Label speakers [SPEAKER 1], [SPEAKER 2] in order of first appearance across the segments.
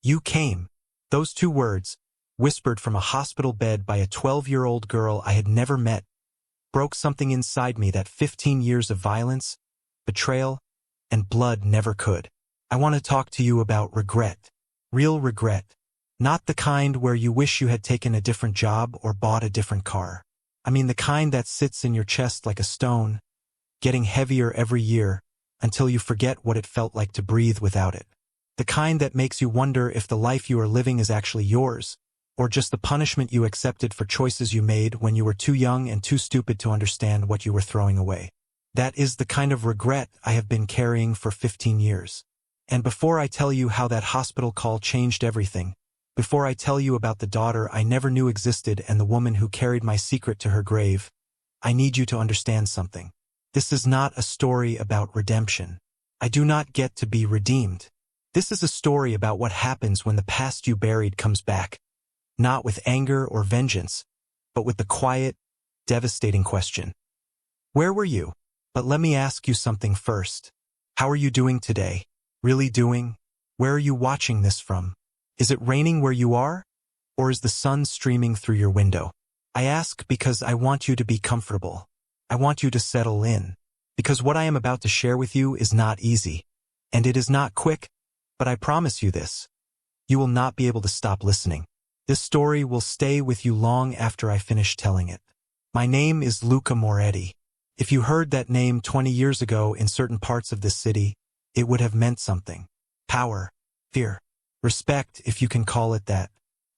[SPEAKER 1] You came. Those two words, whispered from a hospital bed by a 12-year-old girl I had never met, broke something inside me that 15 years of violence, betrayal, and blood never could. I want to talk to you about regret. Real regret. Not the kind where you wish you had taken a different job or bought a different car. I mean the kind that sits in your chest like a stone, getting heavier every year until you forget what it felt like to breathe without it. The kind that makes you wonder if the life you are living is actually yours, or just the punishment you accepted for choices you made when you were too young and too stupid to understand what you were throwing away. That is the kind of regret I have been carrying for 15 years. And before I tell you how that hospital call changed everything, before I tell you about the daughter I never knew existed and the woman who carried my secret to her grave, I need you to understand something. This is not a story about redemption. I do not get to be redeemed. This is a story about what happens when the past you buried comes back, not with anger or vengeance, but with the quiet, devastating question. Where were you? But let me ask you something first. How are you doing today? Really doing? Where are you watching this from? Is it raining where you are? Or is the sun streaming through your window? I ask because I want you to be comfortable. I want you to settle in. Because what I am about to share with you is not easy. And it is not quick, but I promise you this. You will not be able to stop listening. This story will stay with you long after I finish telling it. My name is Luca Moretti. If you heard that name 20 years ago in certain parts of this city, it would have meant something. Power, fear, respect, if you can call it that.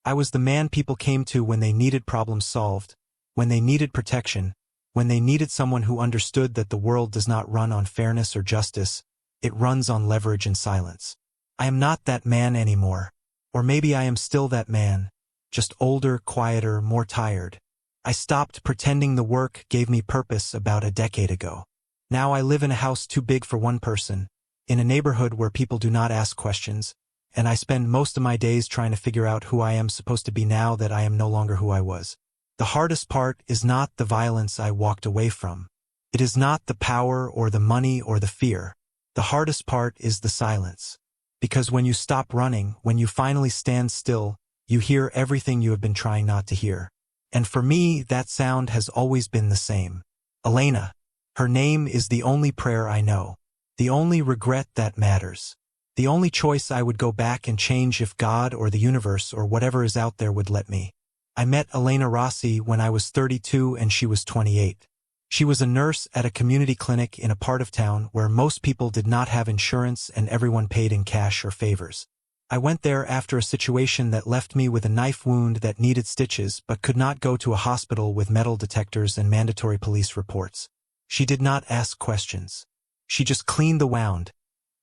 [SPEAKER 1] I was the man people came to when they needed problems solved, when they needed protection, when they needed someone who understood that the world does not run on fairness or justice, it runs on leverage and silence. I am not that man anymore. Or maybe I am still that man, just older, quieter, more tired. I stopped pretending the work gave me purpose about a decade ago. Now I live in a house too big for one person, in a neighborhood where people do not ask questions, and I spend most of my days trying to figure out who I am supposed to be now that I am no longer who I was. The hardest part is not the violence I walked away from. It is not the power or the money or the fear. The hardest part is the silence. Because when you stop running, when you finally stand still, you hear everything you have been trying not to hear. And for me, that sound has always been the same. Elena. Her name is the only prayer I know. The only regret that matters. The only choice I would go back and change if God or the universe or whatever is out there would let me. I met Elena Rossi when I was 32 and she was 28. She was a nurse at a community clinic in a part of town where most people did not have insurance and everyone paid in cash or favors. I went there after a situation that left me with a knife wound that needed stitches but could not go to a hospital with metal detectors and mandatory police reports. She did not ask questions. She just cleaned the wound,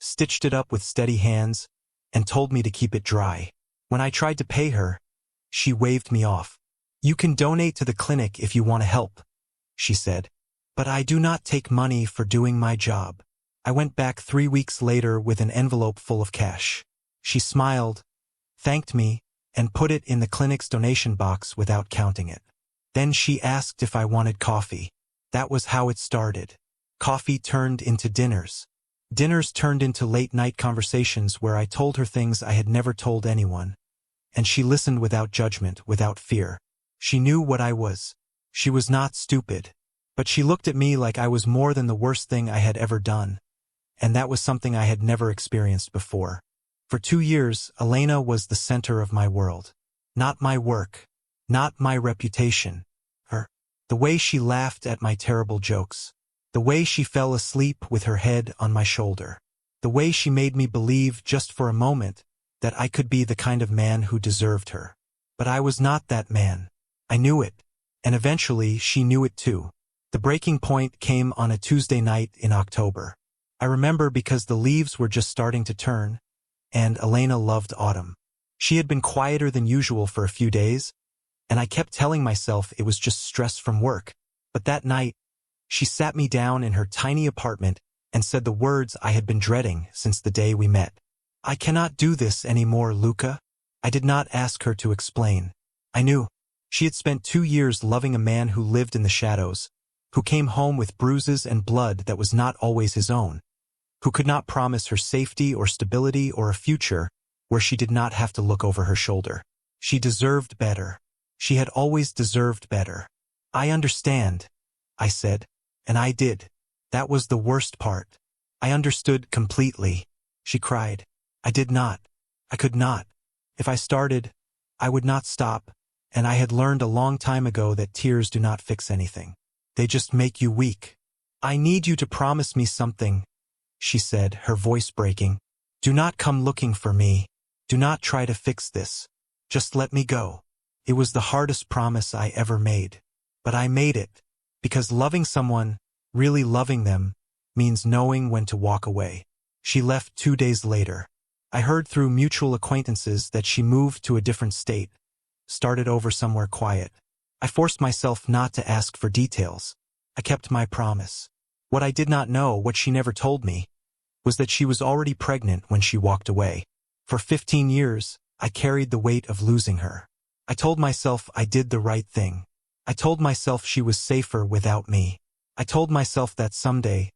[SPEAKER 1] stitched it up with steady hands, and told me to keep it dry. When I tried to pay her, she waved me off. "You can donate to the clinic if you want to help," she said. "But I do not take money for doing my job." I went back 3 weeks later with an envelope full of cash. She smiled, thanked me, and put it in the clinic's donation box without counting it. Then she asked if I wanted coffee. That was how it started. Coffee turned into dinners. Dinners turned into late-night conversations where I told her things I had never told anyone. And she listened without judgment, without fear. She knew what I was. She was not stupid. But she looked at me like I was more than the worst thing I had ever done. And that was something I had never experienced before. For 2 years, Elena was the center of my world. Not my work. Not my reputation. Her. The way she laughed at my terrible jokes. The way she fell asleep with her head on my shoulder. The way she made me believe just for a moment that I could be the kind of man who deserved her. But I was not that man. I knew it. And eventually she knew it too. The breaking point came on a Tuesday night in October. I remember because the leaves were just starting to turn, and Elena loved autumn. She had been quieter than usual for a few days, and I kept telling myself it was just stress from work. But that night, she sat me down in her tiny apartment and said the words I had been dreading since the day we met. "I cannot do this anymore, Luca." I did not ask her to explain. I knew. She had spent 2 years loving a man who lived in the shadows, who came home with bruises and blood that was not always his own, who could not promise her safety or stability or a future, where she did not have to look over her shoulder. She deserved better. She had always deserved better. I understand, I said, and I did. That was the worst part. I understood completely. She cried. I did not. I could not. If I started, I would not stop, and I had learned a long time ago that tears do not fix anything. They just make you weak. I need you to promise me something, she said, her voice breaking. Do not come looking for me. Do not try to fix this. Just let me go. It was the hardest promise I ever made. But I made it, because loving someone, really loving them, means knowing when to walk away. She left 2 days later. I heard through mutual acquaintances that she moved to a different state, started over somewhere quiet. I forced myself not to ask for details. I kept my promise. What I did not know, what she never told me, was that she was already pregnant when she walked away. For 15 years, I carried the weight of losing her. I told myself I did the right thing. I told myself she was safer without me. I told myself that someday,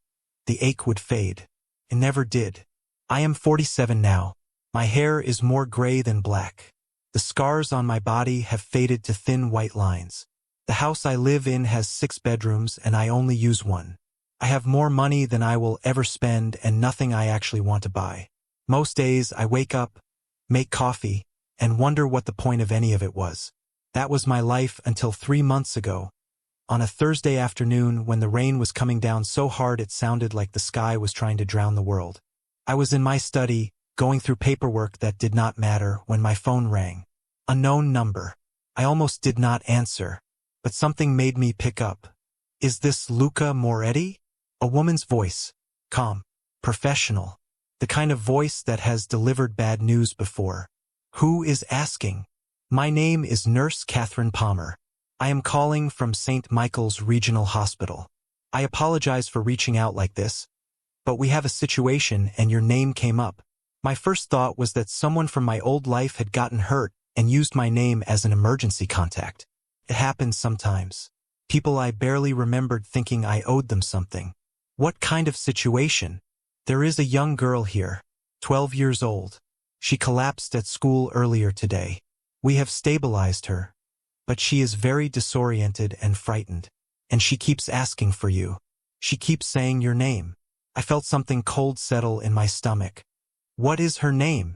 [SPEAKER 1] the ache would fade. It never did. I am 47 now. My hair is more gray than black. The scars on my body have faded to thin white lines. The house I live in has 6 bedrooms and I only use 1. I have more money than I will ever spend and nothing I actually want to buy. Most days I wake up, make coffee, and wonder what the point of any of it was. That was my life until 3 months ago. On a Thursday afternoon when the rain was coming down so hard it sounded like the sky was trying to drown the world. I was in my study, going through paperwork that did not matter, when my phone rang. Unknown number. I almost did not answer, but something made me pick up. Is this Luca Moretti? A woman's voice. Calm. Professional. The kind of voice that has delivered bad news before. Who is asking? My name is Nurse Catherine Palmer. I am calling from St. Michael's Regional Hospital. I apologize for reaching out like this, but we have a situation and your name came up. My first thought was that someone from my old life had gotten hurt and used my name as an emergency contact. It happens sometimes. People I barely remembered thinking I owed them something. What kind of situation? There is a young girl here, 12 years old. She collapsed at school earlier today. We have stabilized her, but she is very disoriented and frightened, and she keeps asking for you. She keeps saying your name. I felt something cold settle in my stomach. What is her name?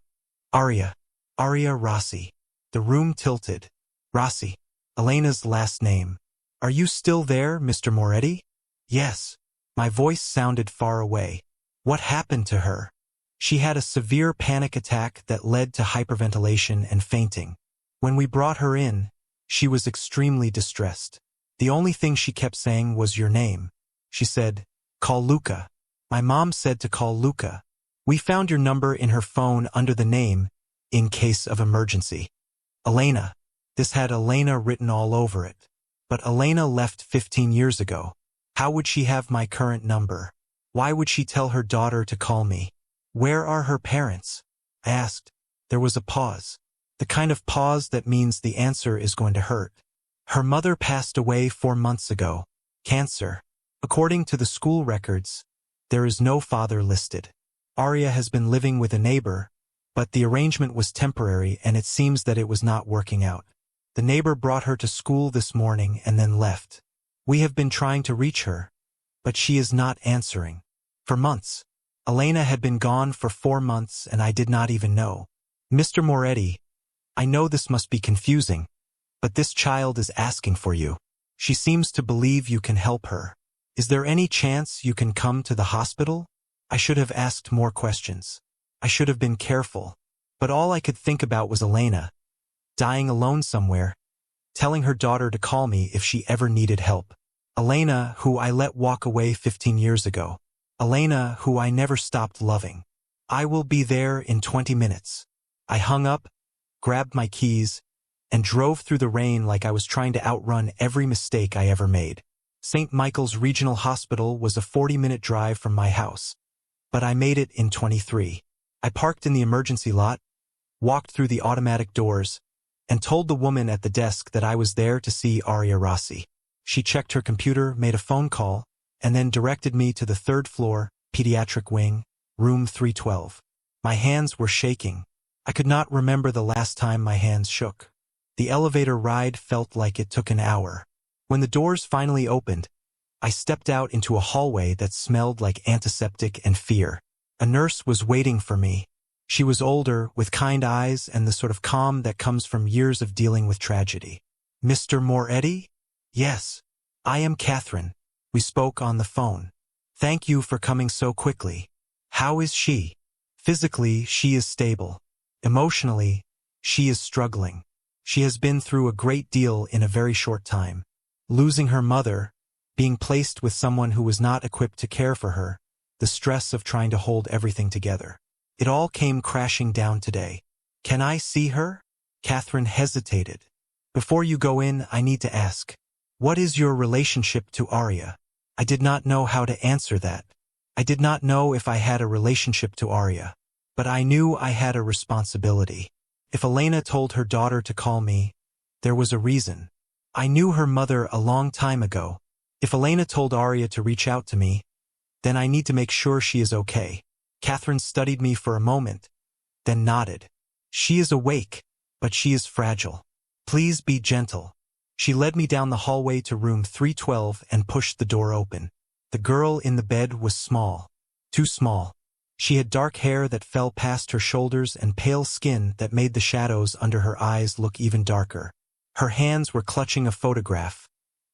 [SPEAKER 1] Aria. Aria Rossi. The room tilted. Rossi. Elena's last name. Are you still there, Mr. Moretti? Yes. My voice sounded far away. What happened to her? She had a severe panic attack that led to hyperventilation and fainting. When we brought her in, she was extremely distressed. The only thing she kept saying was your name. She said, call Luca. My mom said to call Luca. We found your number in her phone under the name, in case of emergency. Elena. This had Elena written all over it. But Elena left 15 years ago. How would she have my current number? Why would she tell her daughter to call me? Where are her parents? I asked. There was a pause. The kind of pause that means the answer is going to hurt. Her mother passed away 4 months ago. Cancer. According to the school records, there is no father listed. Aria has been living with a neighbor, but the arrangement was temporary and it seems that it was not working out. The neighbor brought her to school this morning and then left. We have been trying to reach her, but she is not answering. For months. Elena had been gone for 4 months and I did not even know. Mr. Moretti, I know this must be confusing, but this child is asking for you. She seems to believe you can help her. Is there any chance you can come to the hospital? I should have asked more questions. I should have been careful. But all I could think about was Elena, dying alone somewhere, telling her daughter to call me if she ever needed help. Elena, who I let walk away 15 years ago. Elena, who I never stopped loving. I will be there in 20 minutes. I hung up, grabbed my keys, and drove through the rain like I was trying to outrun every mistake I ever made. St. Michael's Regional Hospital was a 40-minute drive from my house, but I made it in 23. I parked in the emergency lot, walked through the automatic doors, and told the woman at the desk that I was there to see Aria Rossi. She checked her computer, made a phone call, and then directed me to the 3rd floor, pediatric wing, room 312. My hands were shaking. I could not remember the last time my hands shook. The elevator ride felt like it took an hour. When the doors finally opened, I stepped out into a hallway that smelled like antiseptic and fear. A nurse was waiting for me. She was older, with kind eyes and the sort of calm that comes from years of dealing with tragedy. "Mr. Moretti?" "Yes. I am Catherine." We spoke on the phone. "Thank you for coming so quickly. How is she?" "Physically, she is stable. Emotionally, she is struggling. She has been through a great deal in a very short time. Losing her mother, being placed with someone who was not equipped to care for her, the stress of trying to hold everything together. It all came crashing down today." "Can I see her?" Catherine hesitated. "Before you go in, I need to ask, what is your relationship to Arya?" I did not know how to answer that. I did not know if I had a relationship to Arya. But I knew I had a responsibility. If Elena told her daughter to call me, there was a reason. I knew her mother a long time ago. If Elena told Arya to reach out to me, then I need to make sure she is okay. Catherine studied me for a moment, then nodded. "She is awake, but she is fragile. Please be gentle." She led me down the hallway to room 312 and pushed the door open. The girl in the bed was small. Too small. She had dark hair that fell past her shoulders and pale skin that made the shadows under her eyes look even darker. Her hands were clutching a photograph,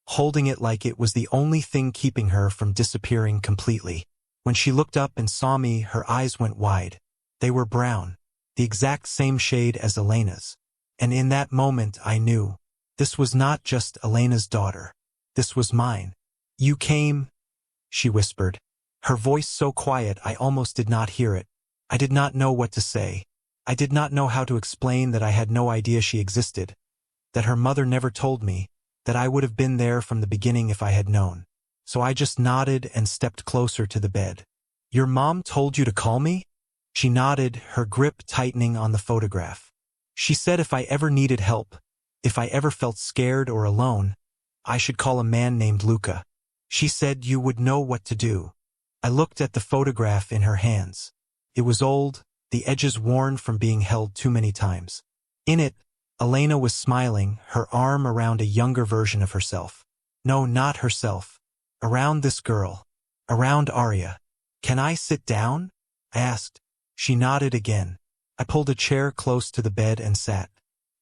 [SPEAKER 1] holding it like it was the only thing keeping her from disappearing completely. When she looked up and saw me, her eyes went wide. They were brown, the exact same shade as Elena's. And in that moment I knew, this was not just Elena's daughter. This was mine. "You came," she whispered. Her voice so quiet I almost did not hear it. I did not know what to say. I did not know how to explain that I had no idea she existed, that her mother never told me, that I would have been there from the beginning if I had known. So I just nodded and stepped closer to the bed. "Your mom told you to call me?" She nodded, her grip tightening on the photograph. "She said if I ever needed help, if I ever felt scared or alone, I should call a man named Luca. She said you would know what to do." I looked at the photograph in her hands. It was old, the edges worn from being held too many times. In it, Elena was smiling, her arm around a younger version of herself. No, not herself. Around this girl. Around Arya. "Can I sit down?" I asked. She nodded again. I pulled a chair close to the bed and sat.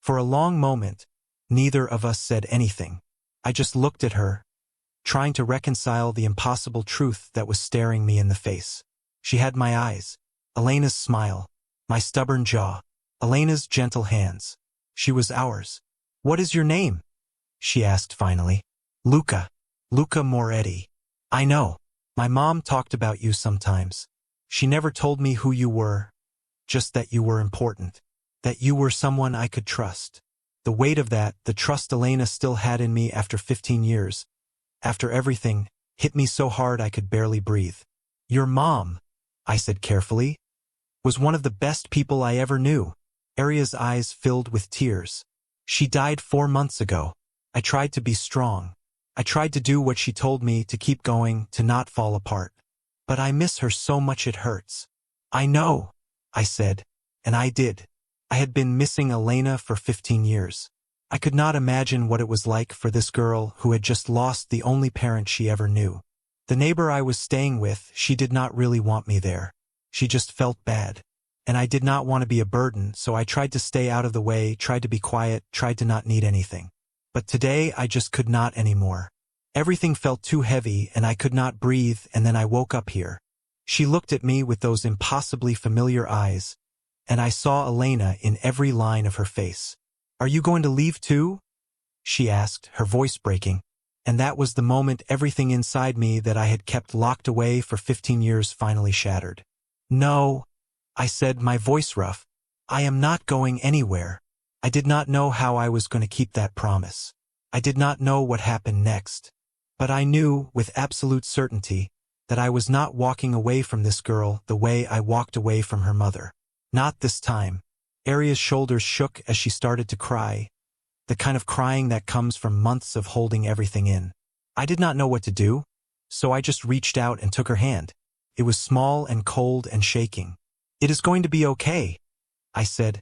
[SPEAKER 1] For a long moment, neither of us said anything. I just looked at her, trying to reconcile the impossible truth that was staring me in the face. She had my eyes, Elena's smile, my stubborn jaw, Elena's gentle hands. She was ours. "What is your name?" she asked finally. "Luca. Luca Moretti." "I know. My mom talked about you sometimes. She never told me who you were, just that you were important, that you were someone I could trust." The weight of that, the trust Elena still had in me after 15 years, after everything, hit me so hard I could barely breathe. "Your mom," I said carefully, "was one of the best people I ever knew." Arya's eyes filled with tears. "She died 4 months ago. I tried to be strong. I tried to do what she told me, to keep going, to not fall apart. But I miss her so much it hurts." "I know," I said, and I did. I had been missing Elena for 15 years. I could not imagine what it was like for this girl who had just lost the only parent she ever knew. The neighbor I was staying with, she did not really want me there. She just felt bad. And I did not want to be a burden, so I tried to stay out of the way, tried to be quiet, tried to not need anything. But today I just could not anymore. Everything felt too heavy and I could not breathe, and then I woke up here. She looked at me with those impossibly familiar eyes, and I saw Elena in every line of her face. "Are you going to leave too?" she asked, her voice breaking. And that was the moment everything inside me that I had kept locked away for 15 years finally shattered. "No," I said, my voice rough. "I am not going anywhere." I did not know how I was going to keep that promise. I did not know what happened next. But I knew, with absolute certainty, that I was not walking away from this girl the way I walked away from her mother. Not this time. Arya's shoulders shook as she started to cry, the kind of crying that comes from months of holding everything in. I did not know what to do, so I just reached out and took her hand. It was small and cold and shaking. "It is going to be okay," I said,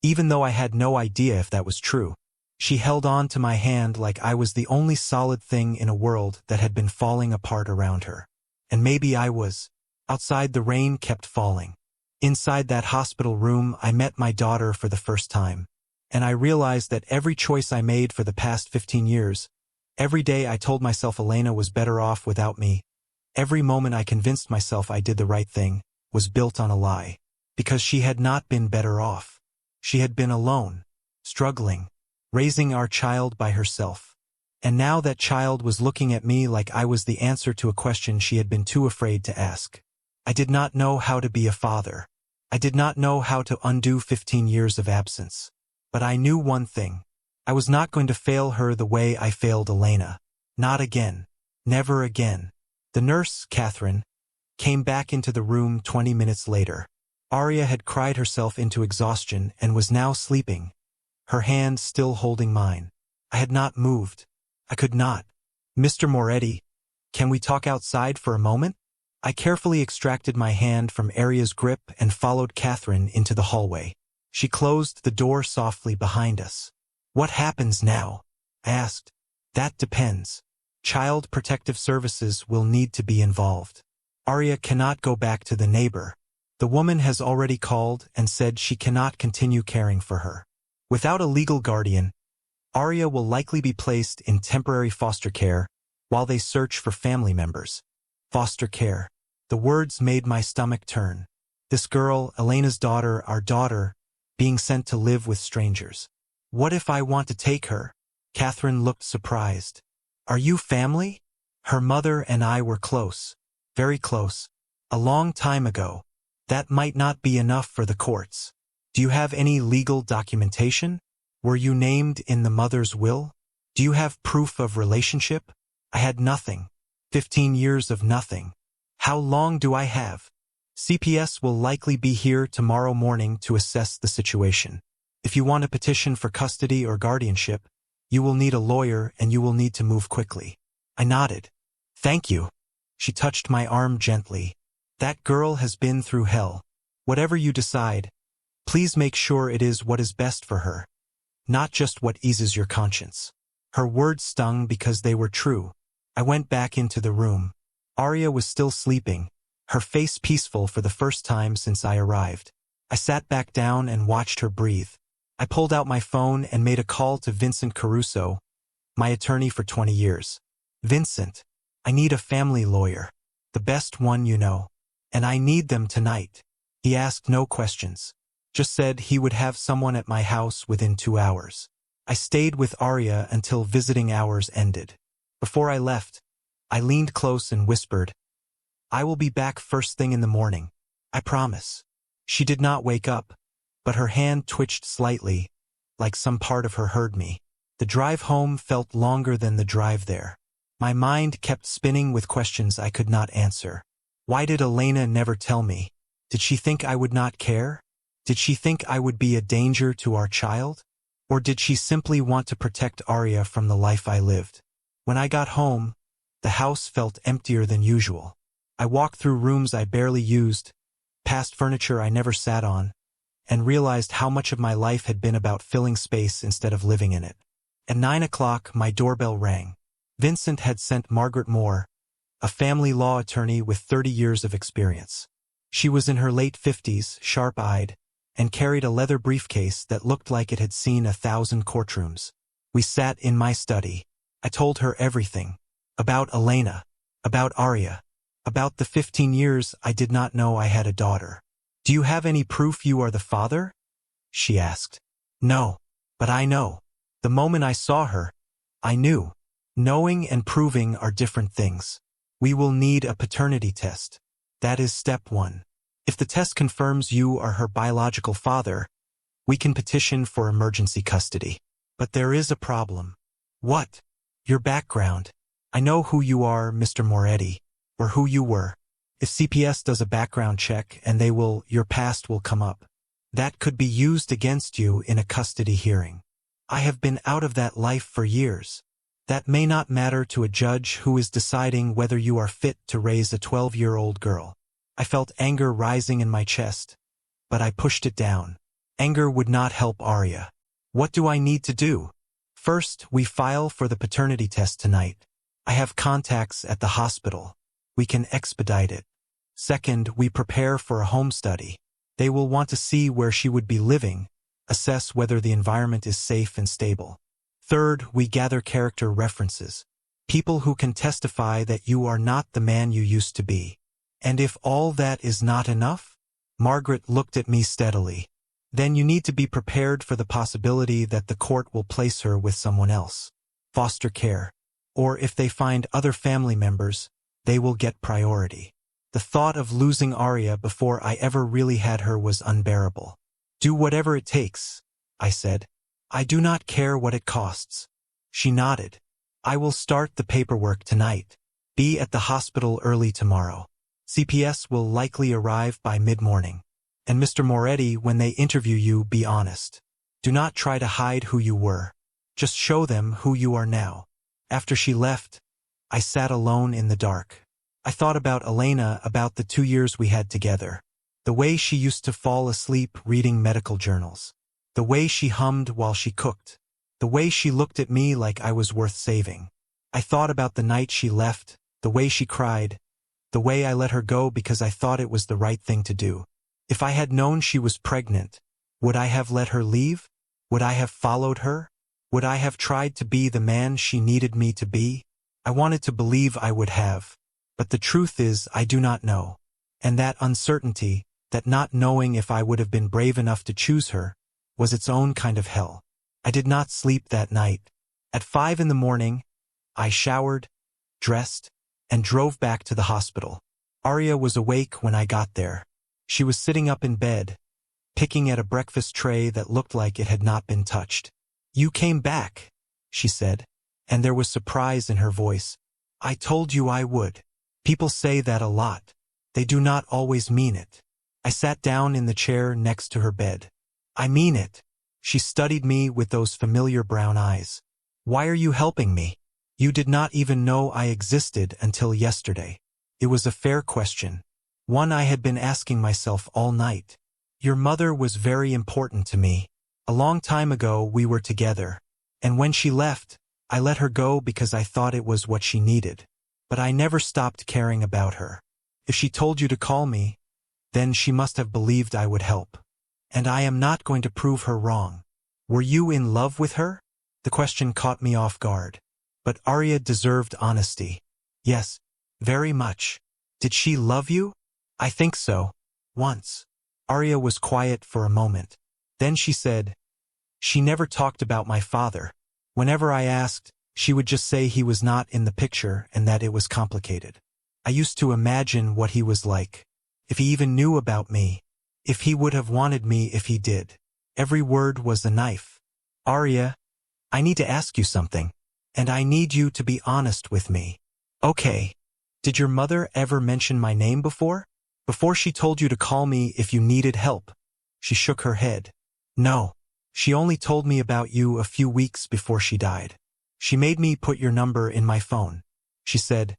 [SPEAKER 1] even though I had no idea if that was true. She held on to my hand like I was the only solid thing in a world that had been falling apart around her. And maybe I was. Outside, the rain kept falling. Inside that hospital room, I met my daughter for the first time. And I realized that every choice I made for the past 15 years, every day I told myself Elena was better off without me, every moment I convinced myself I did the right thing, was built on a lie. Because she had not been better off. She had been alone, struggling, raising our child by herself. And now that child was looking at me like I was the answer to a question she had been too afraid to ask. I did not know how to be a father. I did not know how to undo 15 years of absence. But I knew one thing. I was not going to fail her the way I failed Elena. Not again. Never again. The nurse, Catherine, came back into the room 20 minutes later. Arya had cried herself into exhaustion and was now sleeping, her hand still holding mine. I had not moved. I could not. Mr. Moretti, can we talk outside for a moment? I carefully extracted my hand from Arya's grip and followed Catherine into the hallway. She closed the door softly behind us. What happens now? I asked. That depends. Child Protective Services will need to be involved. Arya cannot go back to the neighbor. The woman has already called and said she cannot continue caring for her. Without a legal guardian, Arya will likely be placed in temporary foster care while they search for family members. Foster care. The words made my stomach turn. This girl, Elena's daughter, our daughter, being sent to live with strangers. What if I want to take her? Catherine looked surprised. Are you family? Her mother and I were close. Very close. A long time ago. That might not be enough for the courts. Do you have any legal documentation? Were you named in the mother's will? Do you have proof of relationship? I had nothing. 15 years of nothing. How long do I have? CPS will likely be here tomorrow morning to assess the situation. If you want a petition for custody or guardianship, you will need a lawyer and you will need to move quickly. I nodded. Thank you. She touched my arm gently. That girl has been through hell. Whatever you decide, please make sure it is what is best for her, not just what eases your conscience. Her words stung because they were true. I went back into the room. Arya was still sleeping, her face peaceful for the first time since I arrived. I sat back down and watched her breathe. I pulled out my phone and made a call to Vincent Caruso, my attorney for 20 years. Vincent, I need a family lawyer. The best one you know. And I need them tonight. He asked no questions. Just said he would have someone at my house within 2 hours. I stayed with Arya until visiting hours ended. Before I left, I leaned close and whispered, I will be back first thing in the morning. I promise. She did not wake up, but her hand twitched slightly, like some part of her heard me. The drive home felt longer than the drive there. My mind kept spinning with questions I could not answer. Why did Elena never tell me? Did she think I would not care? Did she think I would be a danger to our child? Or did she simply want to protect Arya from the life I lived? When I got home, the house felt emptier than usual. I walked through rooms I barely used, past furniture I never sat on, and realized how much of my life had been about filling space instead of living in it. At 9 o'clock, my doorbell rang. Vincent had sent Margaret Moore, a family law attorney with 30 years of experience. She was in her late 50s, sharp-eyed, and carried a leather briefcase that looked like it had seen 1,000 courtrooms. We sat in my study. I told her everything. About Elena. About Arya. About the 15 years I did not know I had a daughter. Do you have any proof you are the father? She asked. No. But I know. The moment I saw her, I knew. Knowing and proving are different things. We will need a paternity test. That is step 1. If the test confirms you are her biological father, we can petition for emergency custody. But there is a problem. What? Your background. I know who you are, Mr. Moretti, or who you were. If CPS does a background check and your past will come up. That could be used against you in a custody hearing. I have been out of that life for years. That may not matter to a judge who is deciding whether you are fit to raise a 12-year-old girl. I felt anger rising in my chest, but I pushed it down. Anger would not help Arya. What do I need to do? First, we file for the paternity test tonight. I have contacts at the hospital. We can expedite it. Second, we prepare for a home study. They will want to see where she would be living, assess whether the environment is safe and stable. Third, we gather character references. People who can testify that you are not the man you used to be. And if all that is not enough? Margaret looked at me steadily. Then you need to be prepared for the possibility that the court will place her with someone else. Foster care. Or if they find other family members, they will get priority. The thought of losing Arya before I ever really had her was unbearable. Do whatever it takes, I said. I do not care what it costs. She nodded. I will start the paperwork tonight. Be at the hospital early tomorrow. CPS will likely arrive by mid-morning. And Mr. Moretti, when they interview you, be honest. Do not try to hide who you were. Just show them who you are now. After she left, I sat alone in the dark. I thought about Elena, about the 2 years we had together. The way she used to fall asleep reading medical journals. The way she hummed while she cooked. The way she looked at me like I was worth saving. I thought about the night she left, the way she cried, the way I let her go because I thought it was the right thing to do. If I had known she was pregnant, would I have let her leave? Would I have followed her? Would I have tried to be the man she needed me to be? I wanted to believe I would have. But the truth is, I do not know. And that uncertainty, that not knowing if I would have been brave enough to choose her, was its own kind of hell. I did not sleep that night. At 5 in the morning, I showered, dressed, and drove back to the hospital. Arya was awake when I got there. She was sitting up in bed, picking at a breakfast tray that looked like it had not been touched. You came back, she said, and there was surprise in her voice. I told you I would. People say that a lot. They do not always mean it. I sat down in the chair next to her bed. I mean it. She studied me with those familiar brown eyes. Why are you helping me? You did not even know I existed until yesterday. It was a fair question. One I had been asking myself all night. Your mother was very important to me. A long time ago we were together. And when she left, I let her go because I thought it was what she needed. But I never stopped caring about her. If she told you to call me, then she must have believed I would help. And I am not going to prove her wrong. Were you in love with her? The question caught me off guard. But Arya deserved honesty. Yes, very much. Did she love you? I think so. Once. Arya was quiet for a moment. Then she said, she never talked about my father. Whenever I asked, she would just say he was not in the picture and that it was complicated. I used to imagine what he was like. If he even knew about me. If he would have wanted me if he did. Every word was a knife. Arya, I need to ask you something. And I need you to be honest with me. Okay. Did your mother ever mention my name before? Before she told you to call me if you needed help? She shook her head. No. She only told me about you a few weeks before she died. She made me put your number in my phone. She said,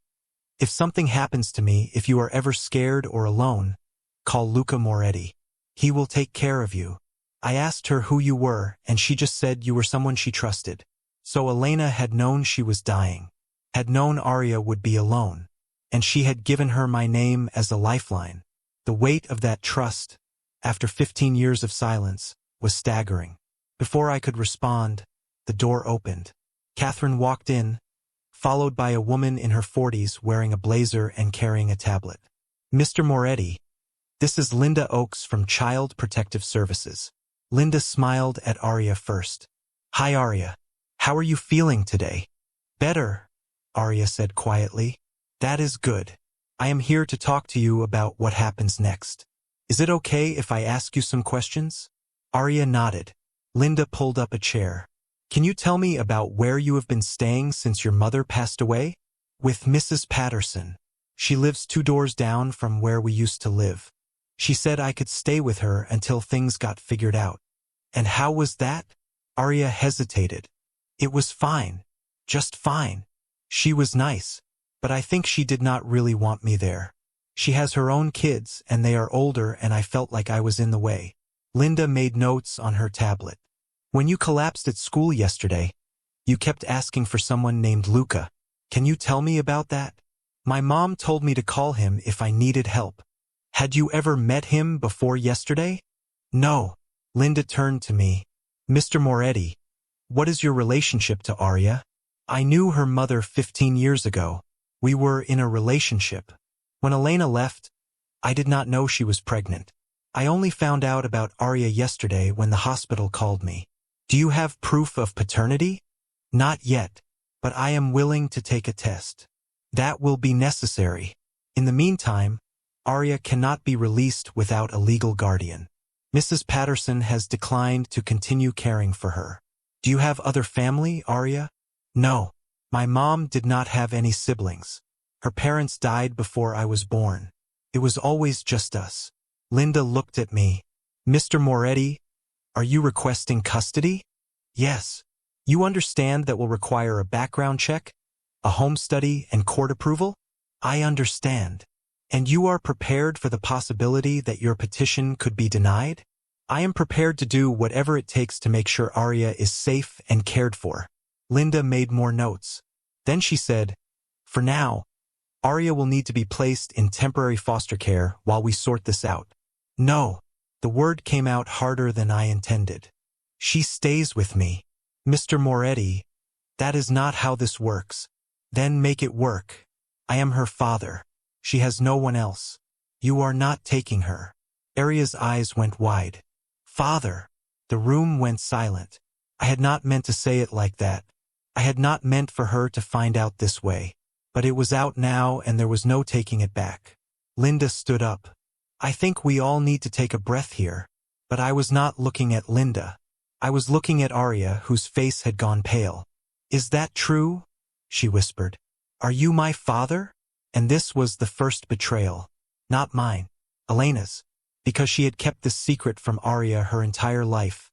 [SPEAKER 1] if something happens to me, if you are ever scared or alone, call Luca Moretti. He will take care of you. I asked her who you were, and she just said you were someone she trusted. So Elena had known she was dying, had known Arya would be alone, and she had given her my name as a lifeline. The weight of that trust, after 15 years of silence, was staggering. Before I could respond, the door opened. Catherine walked in, followed by a woman in her 40s wearing a blazer and carrying a tablet. Mr. Moretti, this is Linda Oakes from Child Protective Services. Linda smiled at Arya first. Hi Arya. How are you feeling today? Better, Arya said quietly. That is good. I am here to talk to you about what happens next. Is it okay if I ask you some questions? Arya nodded. Linda pulled up a chair. Can you tell me about where you have been staying since your mother passed away? With Mrs. Patterson. She lives 2 doors down from where we used to live. She said I could stay with her until things got figured out. And how was that? Arya hesitated. It was fine. Just fine. She was nice. But I think she did not really want me there. She has her own kids, and they are older, and I felt like I was in the way. Linda made notes on her tablet. When you collapsed at school yesterday, you kept asking for someone named Luca. Can you tell me about that? My mom told me to call him if I needed help. Had you ever met him before yesterday? No. Linda turned to me. Mr. Moretti, what is your relationship to Arya? I knew her mother 15 years ago. We were in a relationship. When Elena left, I did not know she was pregnant. I only found out about Arya yesterday when the hospital called me. Do you have proof of paternity? Not yet, but I am willing to take a test. That will be necessary. In the meantime, Arya cannot be released without a legal guardian. Mrs. Patterson has declined to continue caring for her. Do you have other family, Arya? No. My mom did not have any siblings. Her parents died before I was born. It was always just us. Linda looked at me. Mr. Moretti, are you requesting custody? Yes. You understand that will require a background check, a home study, and court approval? I understand. And you are prepared for the possibility that your petition could be denied? I am prepared to do whatever it takes to make sure Arya is safe and cared for. Linda made more notes. Then she said, for now, Arya will need to be placed in temporary foster care while we sort this out. No. The word came out harder than I intended. She stays with me. Mr. Moretti, that is not how this works. Then make it work. I am her father. She has no one else. You are not taking her. Arya's eyes went wide. Father. The room went silent. I had not meant to say it like that. I had not meant for her to find out this way. But it was out now and there was no taking it back. Linda stood up. I think we all need to take a breath here. But I was not looking at Linda. I was looking at Arya, whose face had gone pale. Is that true? She whispered. Are you my father? And this was the first betrayal. Not mine. Elena's. Because she had kept this secret from Arya her entire life.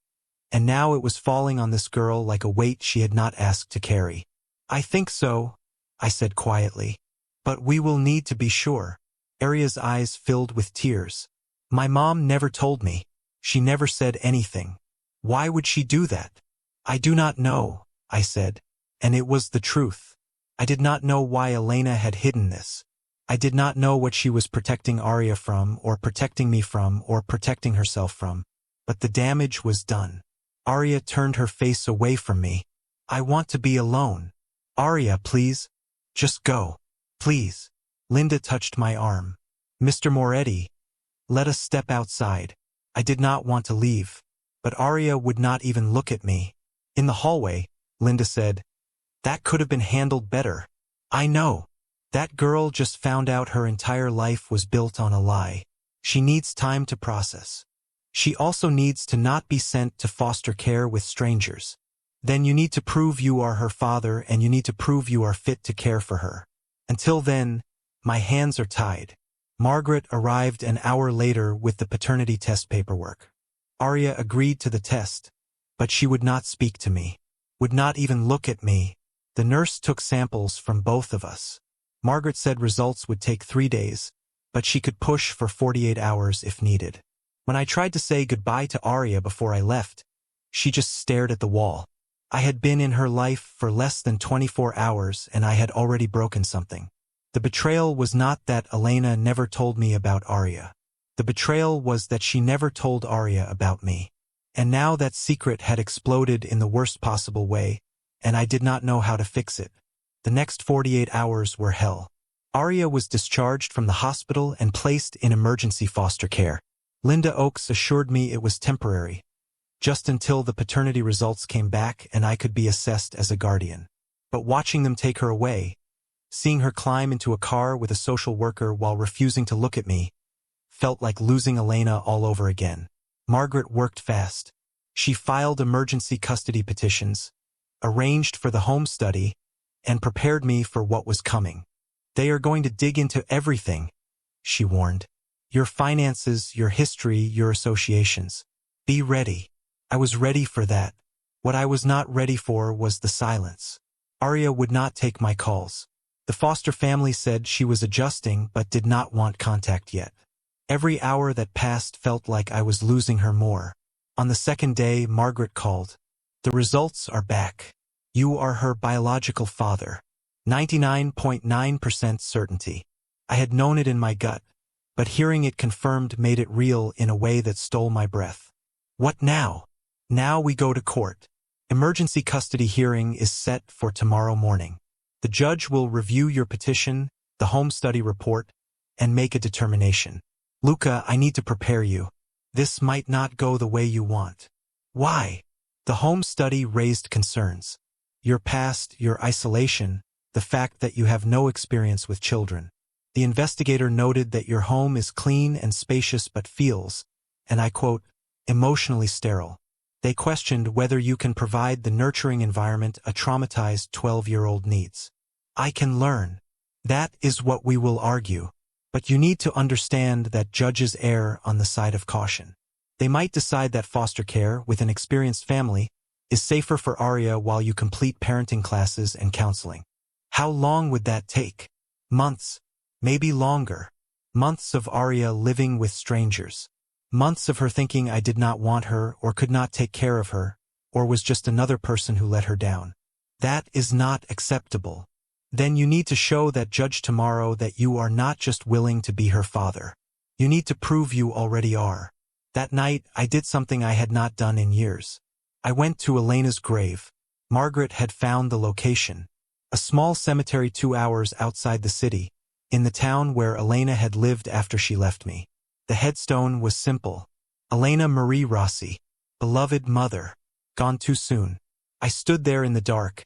[SPEAKER 1] And now it was falling on this girl like a weight she had not asked to carry. I think so, I said quietly. But we will need to be sure. Arya's eyes filled with tears. My mom never told me. She never said anything. Why would she do that? I do not know, I said. And it was the truth. I did not know why Elena had hidden this. I did not know what she was protecting Arya from, or protecting me from, or protecting herself from. But the damage was done. Arya turned her face away from me. I want to be alone. Arya, please. Just go. Please. Linda touched my arm. Mr. Moretti. Let us step outside. I did not want to leave. But Arya would not even look at me. In the hallway, Linda said, that could have been handled better. I know. That girl just found out her entire life was built on a lie. She needs time to process. She also needs to not be sent to foster care with strangers. Then you need to prove you are her father and you need to prove you are fit to care for her. Until then, my hands are tied. Margaret arrived an hour later with the paternity test paperwork. Arya agreed to the test, but she would not speak to me, would not even look at me. The nurse took samples from both of us. Margaret said results would take 3 days, but she could push for 48 hours if needed. When I tried to say goodbye to Arya before I left, she just stared at the wall. I had been in her life for less than 24 hours and I had already broken something. The betrayal was not that Elena never told me about Arya. The betrayal was that she never told Arya about me. And now that secret had exploded in the worst possible way, and I did not know how to fix it. The next 48 hours were hell. Arya was discharged from the hospital and placed in emergency foster care. Linda Oakes assured me it was temporary, just until the paternity results came back and I could be assessed as a guardian. But watching them take her away, seeing her climb into a car with a social worker while refusing to look at me, felt like losing Elena all over again. Margaret worked fast. She filed emergency custody petitions, arranged for the home study, and prepared me for what was coming. They are going to dig into everything, she warned. Your finances, your history, your associations. Be ready. I was ready for that. What I was not ready for was the silence. Arya would not take my calls. The foster family said she was adjusting but did not want contact yet. Every hour that passed felt like I was losing her more. On the second day, Margaret called. The results are back. You are her biological father. 99.9% certainty. I had known it in my gut, but hearing it confirmed made it real in a way that stole my breath. What now? Now we go to court. Emergency custody hearing is set for tomorrow morning. The judge will review your petition, the home study report, and make a determination. Luca, I need to prepare you. This might not go the way you want. Why? The home study raised concerns. Your past, your isolation, the fact that you have no experience with children. The investigator noted that your home is clean and spacious but feels, and I quote, emotionally sterile. They questioned whether you can provide the nurturing environment a traumatized 12-year-old needs. I can learn. That is what we will argue. But you need to understand that judges err on the side of caution. They might decide that foster care with an experienced family is safer for Aria while you complete parenting classes and counseling. How long would that take? Months, maybe longer. Months of Aria living with strangers. Months of her thinking I did not want her or could not take care of her, or was just another person who let her down. That is not acceptable. Then you need to show that judge tomorrow that you are not just willing to be her father. You need to prove you already are. That night, I did something I had not done in years. I went to Elena's grave. Margaret had found the location. A small cemetery 2 hours outside the city, in the town where Elena had lived after she left me. The headstone was simple. Elena Marie Rossi, beloved mother, gone too soon. I stood there in the dark,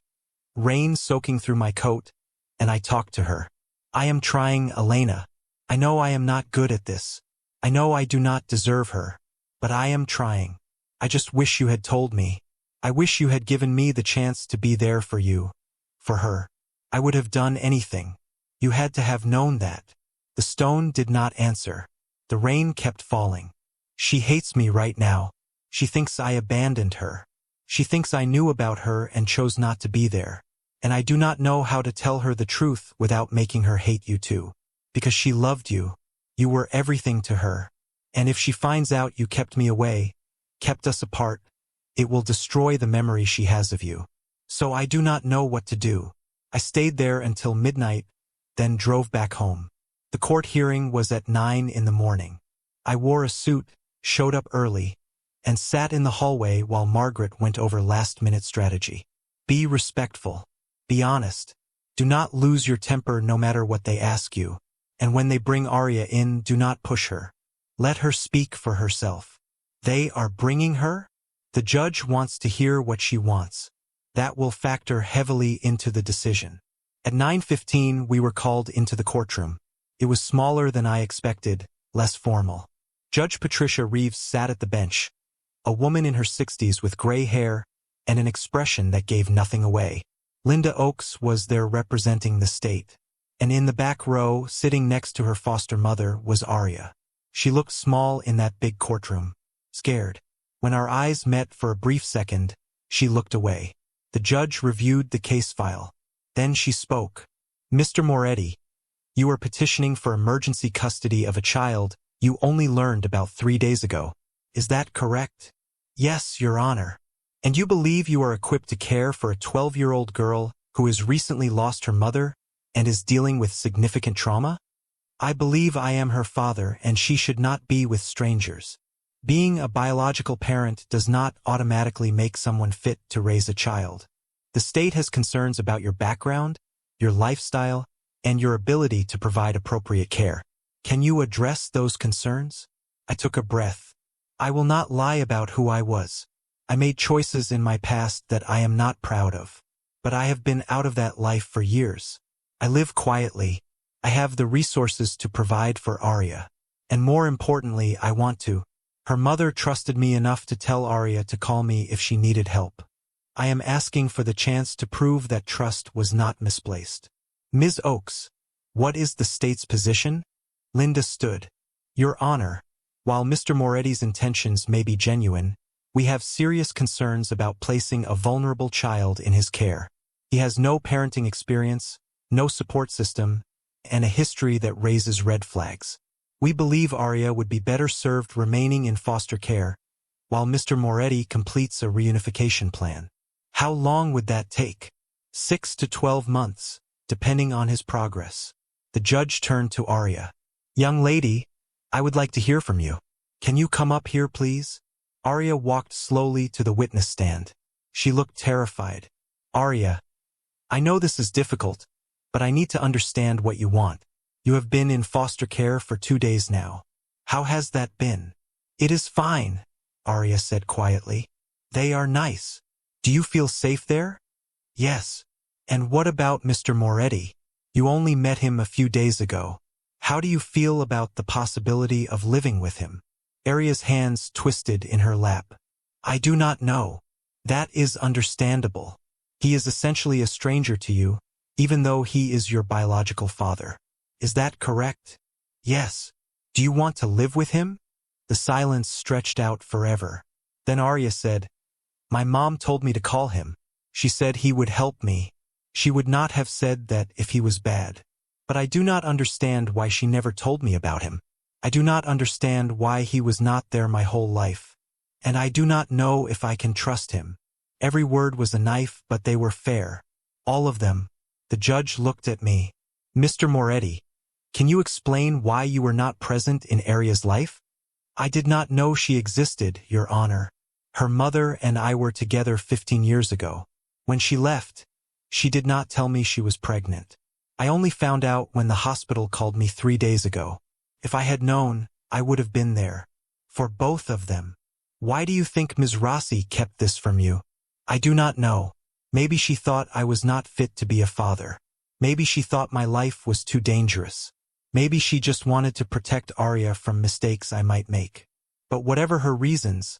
[SPEAKER 1] rain soaking through my coat, and I talked to her. I am trying, Elena. I know I am not good at this. I know I do not deserve her. But I am trying. I just wish you had told me. I wish you had given me the chance to be there for you. For her. I would have done anything. You had to have known that. The stone did not answer. The rain kept falling. She hates me right now. She thinks I abandoned her. She thinks I knew about her and chose not to be there. And I do not know how to tell her the truth without making her hate you too. Because she loved you. You were everything to her. And if she finds out you kept me away, kept us apart, it will destroy the memory she has of you. So I do not know what to do. I stayed there until midnight, then drove back home. The court hearing was at 9 in the morning. I wore a suit, showed up early, and sat in the hallway while Margaret went over last-minute strategy. Be respectful. Be honest. Do not lose your temper no matter what they ask you. And when they bring Aria in, do not push her. Let her speak for herself. They are bringing her? The judge wants to hear what she wants. That will factor heavily into the decision. At 9:15, we were called into the courtroom. It was smaller than I expected, less formal. Judge Patricia Reeves sat at the bench, a woman in her 60s with gray hair and an expression that gave nothing away. Linda Oakes was there representing the state. And in the back row, sitting next to her foster mother, was Aria. She looked small in that big courtroom, scared. When our eyes met for a brief second, she looked away. The judge reviewed the case file. Then she spoke. Mr. Moretti, you are petitioning for emergency custody of a child you only learned about 3 days ago. Is that correct? Yes, Your Honor. And you believe you are equipped to care for a 12-year-old girl who has recently lost her mother and is dealing with significant trauma? I believe I am her father and she should not be with strangers. Being a biological parent does not automatically make someone fit to raise a child. The state has concerns about your background, your lifestyle, and your ability to provide appropriate care. Can you address those concerns? I took a breath. I will not lie about who I was. I made choices in my past that I am not proud of. But I have been out of that life for years. I live quietly. I have the resources to provide for Aria. And more importantly, I want to. Her mother trusted me enough to tell Aria to call me if she needed help. I am asking for the chance to prove that trust was not misplaced. Ms. Oakes, what is the state's position? Linda stood. Your Honor, while Mr. Moretti's intentions may be genuine, we have serious concerns about placing a vulnerable child in his care. He has no parenting experience, no support system, and a history that raises red flags. We believe Arya would be better served remaining in foster care, while Mr. Moretti completes a reunification plan. How long would that take? 6 to 12 months, depending on his progress. The judge turned to Arya. Young lady, I would like to hear from you. Can you come up here, please? Arya walked slowly to the witness stand. She looked terrified. Arya, I know this is difficult, but I need to understand what you want. You have been in foster care for 2 days now. How has that been? It is fine, Arya said quietly. They are nice. Do you feel safe there? Yes. And what about Mr. Moretti? You only met him a few days ago. How do you feel about the possibility of living with him? Arya's hands twisted in her lap. I do not know. That is understandable. He is essentially a stranger to you, even though he is your biological father. Is that correct? Yes. Do you want to live with him? The silence stretched out forever. Then Arya said, My mom told me to call him. She said he would help me. She would not have said that if he was bad. But I do not understand why she never told me about him. I do not understand why he was not there my whole life. And I do not know if I can trust him. Every word was a knife, but they were fair. All of them. The judge looked at me. Mr. Moretti, can you explain why you were not present in Arya's life? I did not know she existed, Your Honor. Her mother and I were together 15 years ago. When she left, she did not tell me she was pregnant. I only found out when the hospital called me 3 days ago. If I had known, I would have been there. For both of them. Why do you think Ms. Rossi kept this from you? I do not know. Maybe she thought I was not fit to be a father. Maybe she thought my life was too dangerous. Maybe she just wanted to protect Arya from mistakes I might make. But whatever her reasons,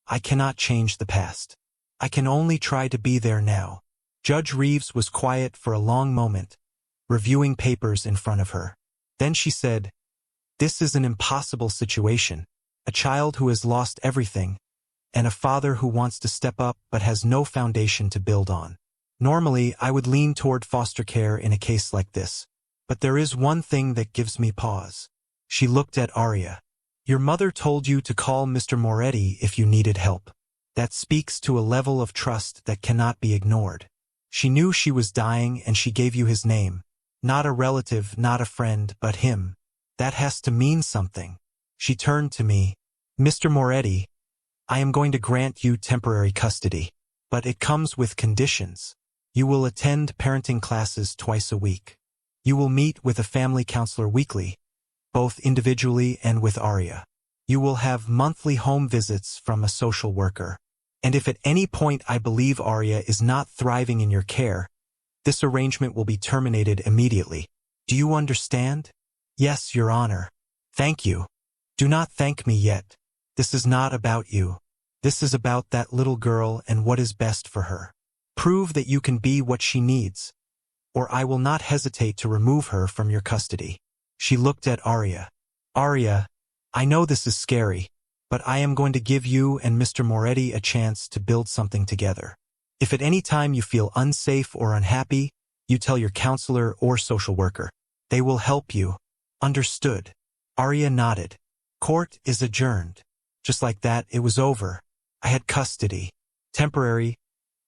[SPEAKER 1] I cannot change the past. I can only try to be there now. Judge Reeves was quiet for a long moment, reviewing papers in front of her. Then she said, This is an impossible situation. A child who has lost everything, and a father who wants to step up but has no foundation to build on. Normally, I would lean toward foster care in a case like this. But there is one thing that gives me pause. She looked at Arya. Your mother told you to call Mr. Moretti if you needed help. That speaks to a level of trust that cannot be ignored. She knew she was dying and she gave you his name. Not a relative, not a friend, but him. That has to mean something. She turned to me. Mr. Moretti, I am going to grant you temporary custody. But it comes with conditions. You will attend parenting classes twice a week. You will meet with a family counselor weekly, both individually and with Arya. You will have monthly home visits from a social worker. And if at any point I believe Arya is not thriving in your care, this arrangement will be terminated immediately. Do you understand? Yes, Your Honor. Thank you. Do not thank me yet. This is not about you. This is about that little girl and what is best for her. Prove that you can be what she needs, or I will not hesitate to remove her from your custody. She looked at Arya. Arya, I know this is scary, but I am going to give you and Mr. Moretti a chance to build something together. If at any time you feel unsafe or unhappy, you tell your counselor or social worker. They will help you. Understood. Arya nodded. Court is adjourned. Just like that, it was over. I had custody. Temporary,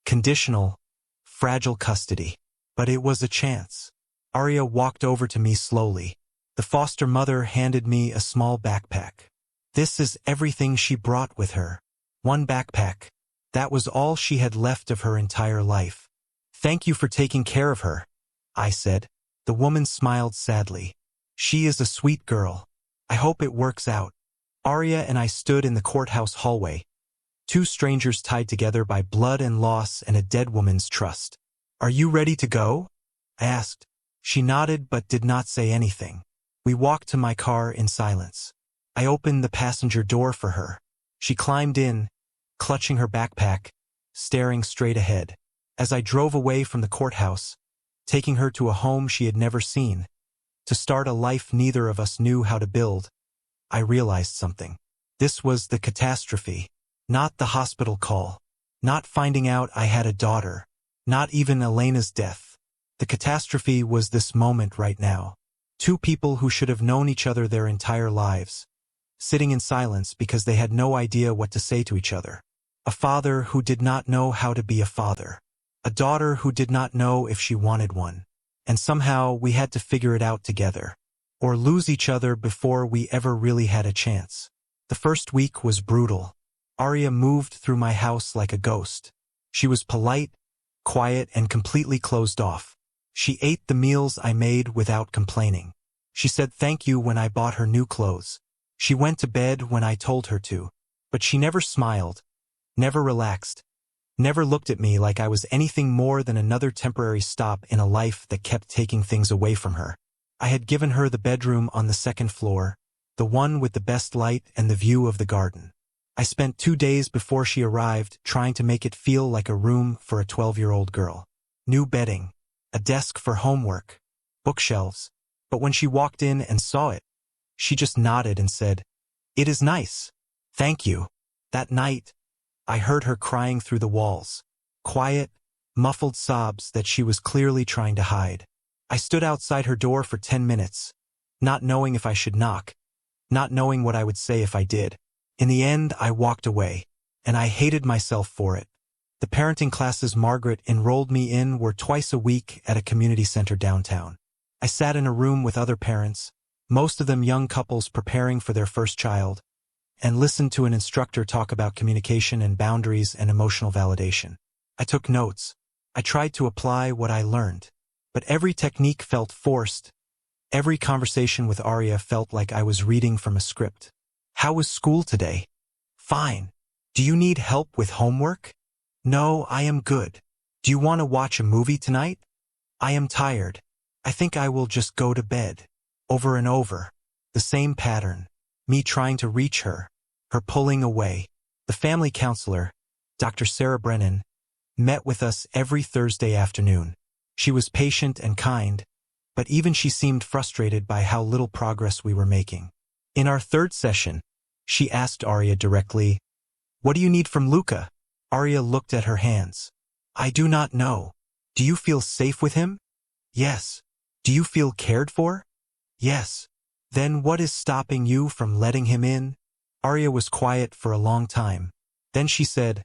[SPEAKER 1] conditional, fragile custody. But it was a chance. Arya walked over to me slowly. The foster mother handed me a small backpack. This is everything she brought with her. One backpack. That was all she had left of her entire life. Thank you for taking care of her, I said. The woman smiled sadly. She is a sweet girl. I hope it works out. Arya and I stood in the courthouse hallway. Two strangers tied together by blood and loss and a dead woman's trust. Are you ready to go? I asked. She nodded but did not say anything. We walked to my car in silence. I opened the passenger door for her. She climbed in, clutching her backpack, staring straight ahead. As I drove away from the courthouse, taking her to a home she had never seen, to start a life neither of us knew how to build, I realized something. This was the catastrophe, not the hospital call, not finding out I had a daughter, not even Elena's death. The catastrophe was this moment right now. Two people who should have known each other their entire lives, sitting in silence because they had no idea what to say to each other. A father who did not know how to be a father. A daughter who did not know if she wanted one. And somehow we had to figure it out together. Or lose each other before we ever really had a chance. The first week was brutal. Arya moved through my house like a ghost. She was polite, quiet, and completely closed off. She ate the meals I made without complaining. She said thank you when I bought her new clothes. She went to bed when I told her to. But she never smiled, never relaxed, never looked at me like I was anything more than another temporary stop in a life that kept taking things away from her. I had given her the bedroom on the second floor, the one with the best light and the view of the garden. I spent 2 days before she arrived trying to make it feel like a room for a 12-year-old girl. New bedding, a desk for homework, bookshelves. But when she walked in and saw it, she just nodded and said, "It is nice. Thank you." That night, I heard her crying through the walls. Quiet, muffled sobs that she was clearly trying to hide. I stood outside her door for 10 minutes, not knowing if I should knock, not knowing what I would say if I did. In the end, I walked away, and I hated myself for it. The parenting classes Margaret enrolled me in were twice a week at a community center downtown. I sat in a room with other parents, most of them young couples preparing for their first child, and listened to an instructor talk about communication and boundaries and emotional validation. I took notes. I tried to apply what I learned. But every technique felt forced. Every conversation with Arya felt like I was reading from a script. "How was school today?" "Fine." "Do you need help with homework?" "No, I am good." "Do you want to watch a movie tonight?" "I am tired. I think I will just go to bed." Over and over. The same pattern. Me trying to reach her. Her pulling away. The family counselor, Dr. Sarah Brennan, met with us every Thursday afternoon. She was patient and kind, but even she seemed frustrated by how little progress we were making. In our third session, she asked Arya directly, "What do you need from Luca?" Arya looked at her hands. "I do not know." "Do you feel safe with him?" "Yes." "Do you feel cared for?" "Yes." "Then what is stopping you from letting him in?" Arya was quiet for a long time. Then she said,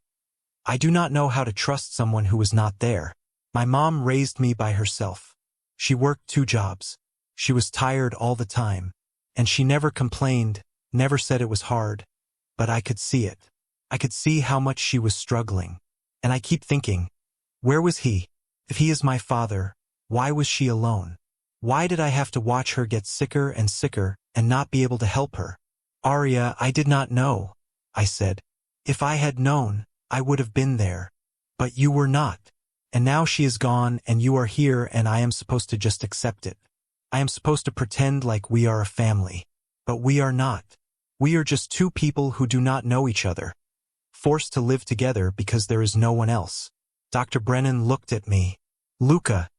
[SPEAKER 1] "I do not know how to trust someone who is not there. My mom raised me by herself. She worked 2 jobs. She was tired all the time. And she never complained, never said it was hard. But I could see it. I could see how much she was struggling. And I keep thinking, where was he? If he is my father, why was she alone? Why did I have to watch her get sicker and sicker and not be able to help her?" "Arya, I did not know," I said. "If I had known, I would have been there. But you were not. And now she is gone and you are here and I am supposed to just accept it. I am supposed to pretend like we are a family. But we are not. We are just 2 people who do not know each other, forced to live together because there is no one else." Dr. Brennan looked at me. "Luca,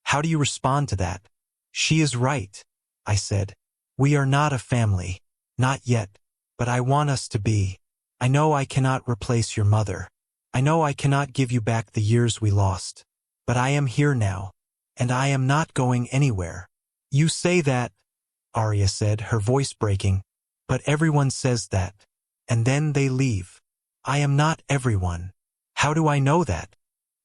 [SPEAKER 1] how do you respond to that?" "She is right," I said. "We are not a family. Not yet. But I want us to be. I know I cannot replace your mother. I know I cannot give you back the years we lost. But I am here now. And I am not going anywhere." "You say that," Arya said, her voice breaking. "But everyone says that. And then they leave. I am not everyone. How do I know that?"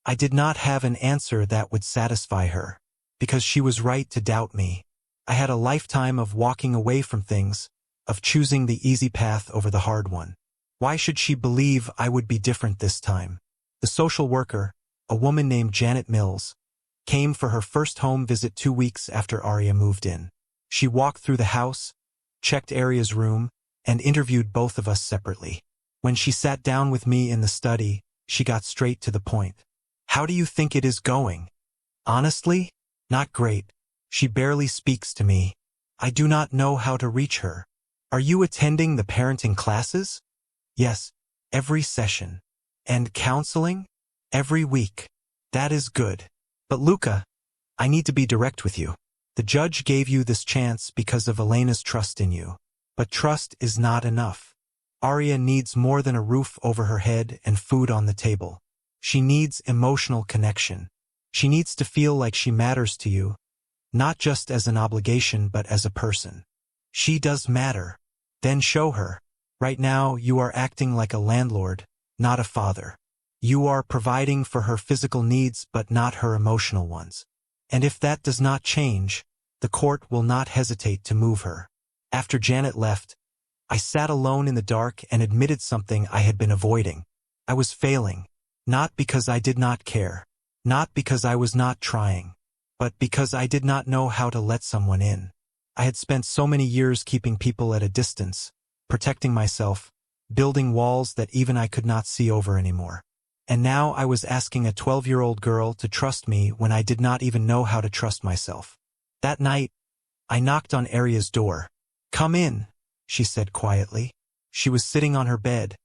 [SPEAKER 1] I did not have an answer that would satisfy her. Because she was right to doubt me. I had a lifetime of walking away from things, of choosing the easy path over the hard one. Why should she believe I would be different this time? The social worker, a woman named Janet Mills, came for her first home visit 2 weeks after Arya moved in. She walked through the house, checked Arya's room, and interviewed both of us separately. When she sat down with me in the study, she got straight to the point. "How do you think it is going?" "Honestly, not great. She barely speaks to me. I do not know how to reach her." "Are you attending the parenting classes?" "Yes, every session." "And counseling?" "Every week." "That is good. But Luca, I need to be direct with you. The judge gave you this chance because of Elena's trust in you. But trust is not enough. Arya needs more than a roof over her head and food on the table. She needs emotional connection. She needs to feel like she matters to you, Not just as an obligation but as a person. She does matter. Then show her. Right now you are acting like a landlord, not a father. You are providing for her physical needs but not her emotional ones. And if that does not change, the court will not hesitate to move her. After Janet left, I sat alone in the dark and admitted something I had been avoiding. I was failing. Not because I did not care. Not because I was not trying. But because I did not know how to let someone in. I had spent so many years keeping people at a distance, protecting myself, building walls that even I could not see over anymore. And now I was asking a 12-year-old girl to trust me when I did not even know how to trust myself. That night, I knocked on Aria's door. "Come in," she said quietly. She was sitting on her bed,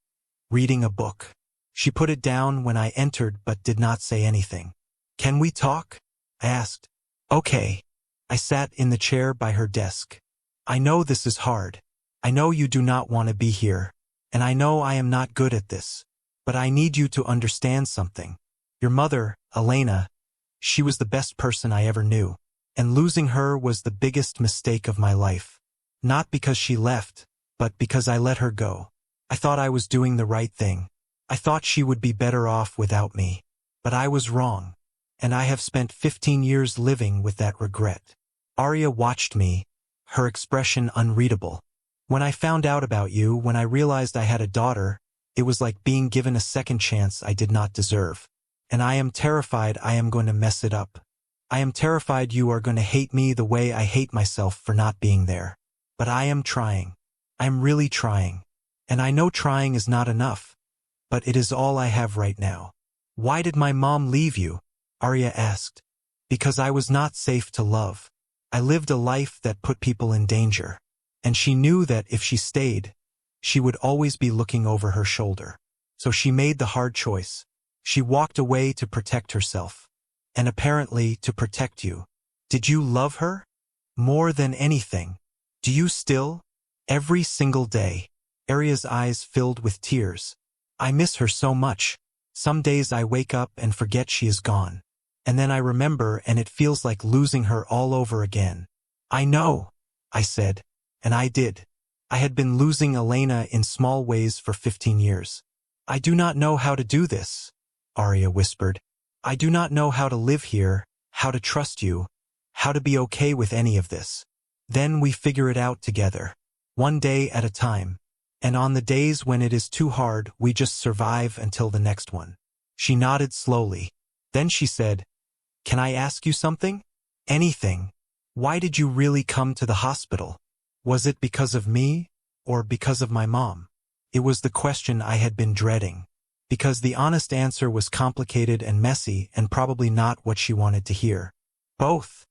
[SPEAKER 1] reading a book. She put it down when I entered but did not say anything. "Can we talk?" I asked. "Okay." I sat in the chair by her desk. "I know this is hard. I know you do not want to be here. And I know I am not good at this. But I need you to understand something. Your mother, Elena, she was the best person I ever knew. And losing her was the biggest mistake of my life. Not because she left, but because I let her go. I thought I was doing the right thing. I thought she would be better off without me. But I was wrong. And I have spent 15 years living with that regret." Aria watched me, her expression unreadable. "When I found out about you, when I realized I had a daughter, it was like being given a second chance I did not deserve. And I am terrified I am going to mess it up. I am terrified you are going to hate me the way I hate myself for not being there. But I am trying. I am really trying. And I know trying is not enough. But it is all I have right now." "Why did my mom leave you?" Aria asked. "Because I was not safe to love. I lived a life that put people in danger. And she knew that if she stayed, she would always be looking over her shoulder. So she made the hard choice. She walked away to protect herself. And apparently to protect you. Did you love her? More than anything. Do you still? Every single day." Aria's eyes filled with tears. "I miss her so much. Some days I wake up and forget she is gone. And then I remember and it feels like losing her all over again." "I know," I said. And I did. I had been losing Elena in small ways for 15 years. "I do not know how to do this," Aria whispered. "I do not know how to live here, how to trust you, how to be okay with any of this. Then we figure it out together, one day at a time. And on the days when it is too hard, we just survive until the next one." She nodded slowly. Then she said, "Can I ask you something?" "Anything. Why did you really come to the hospital? Was it because of me, or because of my mom?" It was the question I had been dreading. Because the honest answer was complicated and messy and probably not what she wanted to hear. "Both,"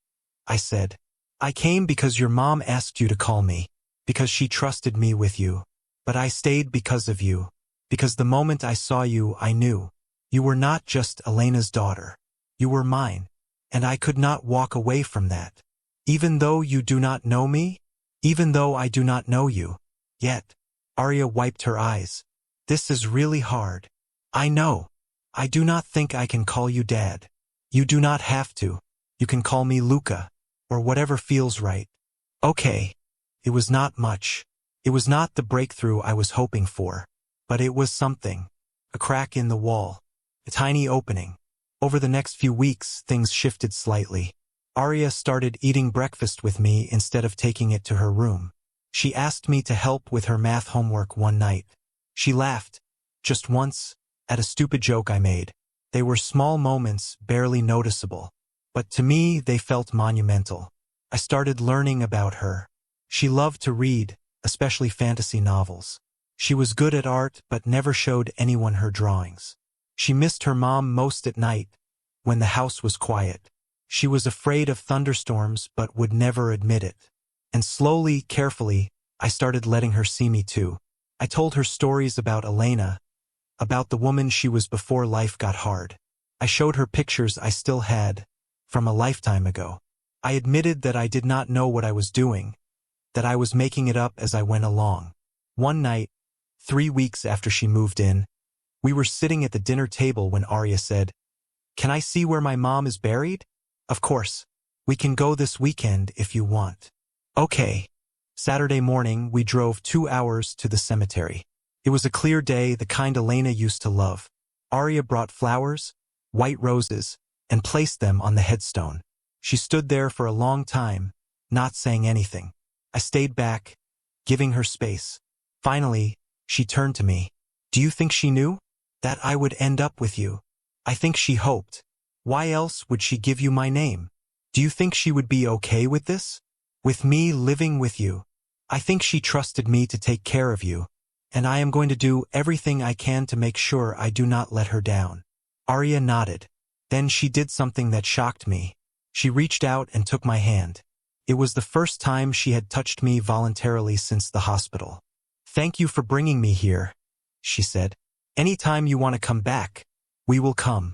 [SPEAKER 1] I said. "I came because your mom asked you to call me, because she trusted me with you. But I stayed because of you, because the moment I saw you, I knew. You were not just Elena's daughter. You were mine, and I could not walk away from that. Even though you do not know me, even though I do not know you. Yet." Aria wiped her eyes. "This is really hard. I know. I do not think I can call you Dad. You do not have to. You can call me Luca, or whatever feels right." "Okay." It was not much. It was not the breakthrough I was hoping for. But it was something. A crack in the wall. A tiny opening. Over the next few weeks, things shifted slightly. Aria started eating breakfast with me instead of taking it to her room. She asked me to help with her math homework one night. She laughed, just once, at a stupid joke I made. They were small moments, barely noticeable. But to me, they felt monumental. I started learning about her. She loved to read, especially fantasy novels. She was good at art but never showed anyone her drawings. She missed her mom most at night, when the house was quiet. She was afraid of thunderstorms but would never admit it. And slowly, carefully, I started letting her see me too. I told her stories about Elena, about the woman she was before life got hard. I showed her pictures I still had, from a lifetime ago. I admitted that I did not know what I was doing, that I was making it up as I went along. One night, 3 weeks after she moved in, we were sitting at the dinner table when Aria said, "Can I see where my mom is buried?" "Of course." We can go this weekend if you want. Okay. Saturday morning, we drove 2 hours to the cemetery. It was a clear day, the kind Elena used to love. Arya brought flowers, white roses, and placed them on the headstone. She stood there for a long time, not saying anything. I stayed back, giving her space. Finally, she turned to me. Do you think she knew that I would end up with you? I think she hoped. Why else would she give you my name? Do you think she would be okay with this? With me living with you? I think she trusted me to take care of you, and I am going to do everything I can to make sure I do not let her down. Arya nodded. Then she did something that shocked me. She reached out and took my hand. It was the first time she had touched me voluntarily since the hospital. Thank you for bringing me here, she said. Anytime you want to come back, we will come.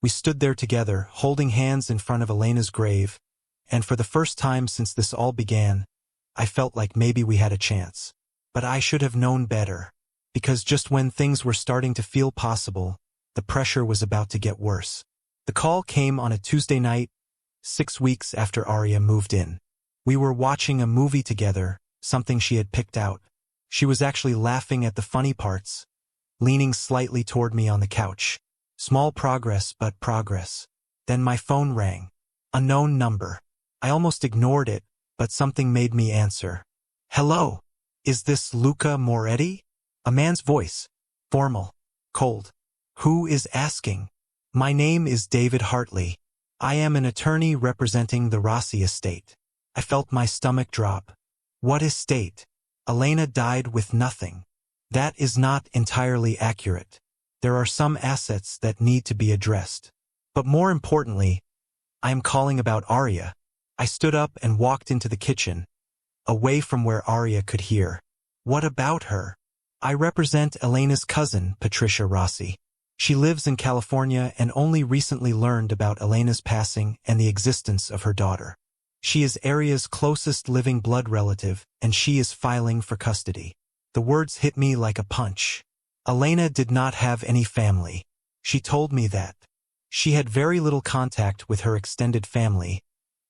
[SPEAKER 1] We stood there together, holding hands in front of Elena's grave, and for the first time since this all began, I felt like maybe we had a chance. But I should have known better, because just when things were starting to feel possible, the pressure was about to get worse. The call came on a Tuesday night, 6 weeks after Arya moved in. We were watching a movie together, something she had picked out. She was actually laughing at the funny parts, leaning slightly toward me on the couch. Small progress, but progress. Then my phone rang. Unknown number. I almost ignored it, but something made me answer. Hello? Is this Luca Moretti? A man's voice. Formal. Cold. Who is asking? My name is David Hartley. I am an attorney representing the Rossi estate. I felt my stomach drop. What estate? Elena died with nothing. That is not entirely accurate. There are some assets that need to be addressed. But more importantly, I am calling about Arya. I stood up and walked into the kitchen, away from where Arya could hear. What about her? I represent Elena's cousin, Patricia Rossi. She lives in California and only recently learned about Elena's passing and the existence of her daughter. She is Arya's closest living blood relative, and she is filing for custody. The words hit me like a punch. Elena did not have any family. She told me that. She had very little contact with her extended family,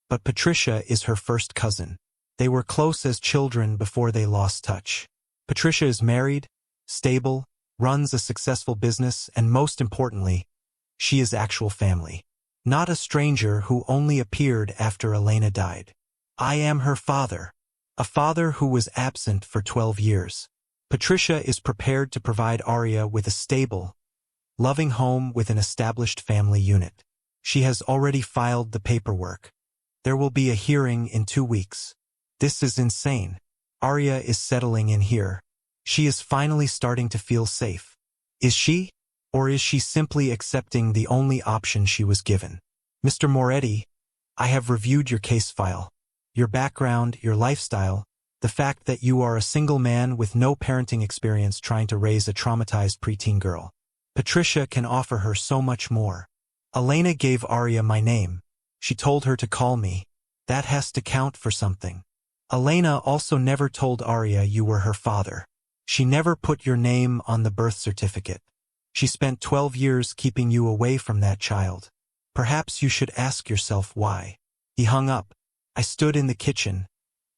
[SPEAKER 1] but Patricia is her first cousin. They were close as children before they lost touch. Patricia is married, stable, runs a successful business, and most importantly, she is actual family. Not a stranger who only appeared after Elena died. I am her father. A father who was absent for 12 years. Patricia is prepared to provide Arya with a stable, loving home with an established family unit. She has already filed the paperwork. There will be a hearing in 2 weeks. This is insane. Arya is settling in here. She is finally starting to feel safe. Is she? Or is she simply accepting the only option she was given? Mr. Moretti, I have reviewed your case file. Your background, your lifestyle, the fact that you are a single man with no parenting experience trying to raise a traumatized preteen girl. Patricia can offer her so much more. Elena gave Arya my name. She told her to call me. That has to count for something. Elena also never told Arya you were her father. She never put your name on the birth certificate. She spent 12 years keeping you away from that child. Perhaps you should ask yourself why. He hung up. I stood in the kitchen,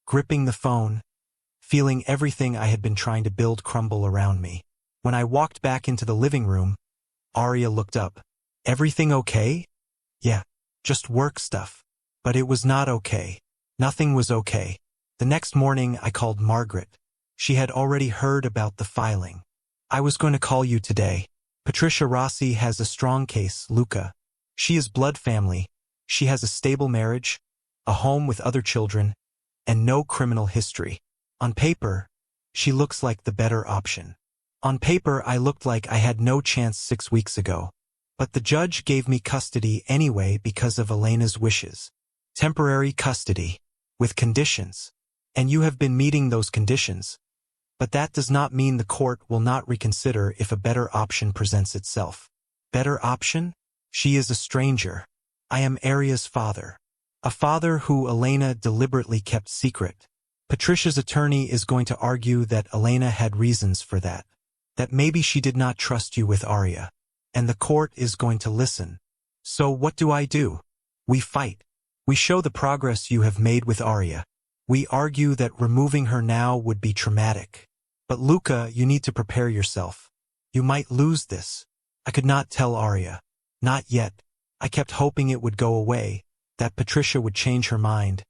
[SPEAKER 1] gripping the phone, feeling everything I had been trying to build crumble around me. When I walked back into the living room, Arya looked up. Everything okay? Yeah, just work stuff. But it was not okay. Nothing was okay. The next morning I called Margaret. She had already heard about the filing. I was going to call you today. Patricia Rossi has a strong case, Luca. She is blood family. She has a stable marriage, a home with other children, and no criminal history. On paper, she looks like the better option. On paper, I looked like I had no chance 6 weeks ago. But the judge gave me custody anyway because of Elena's wishes. Temporary custody, with conditions. And you have been meeting those conditions. But that does not mean the court will not reconsider if a better option presents itself. Better option? She is a stranger. I am Arya's father. A father who Elena deliberately kept secret. Patricia's attorney is going to argue that Elena had reasons for that. That maybe she did not trust you with Arya. And the court is going to listen. So what do? We fight. We show the progress you have made with Arya. We argue that removing her now would be traumatic. But Luca, you need to prepare yourself. You might lose this. I could not tell Arya. Not yet. I kept hoping it would go away, that Patricia would change her mind,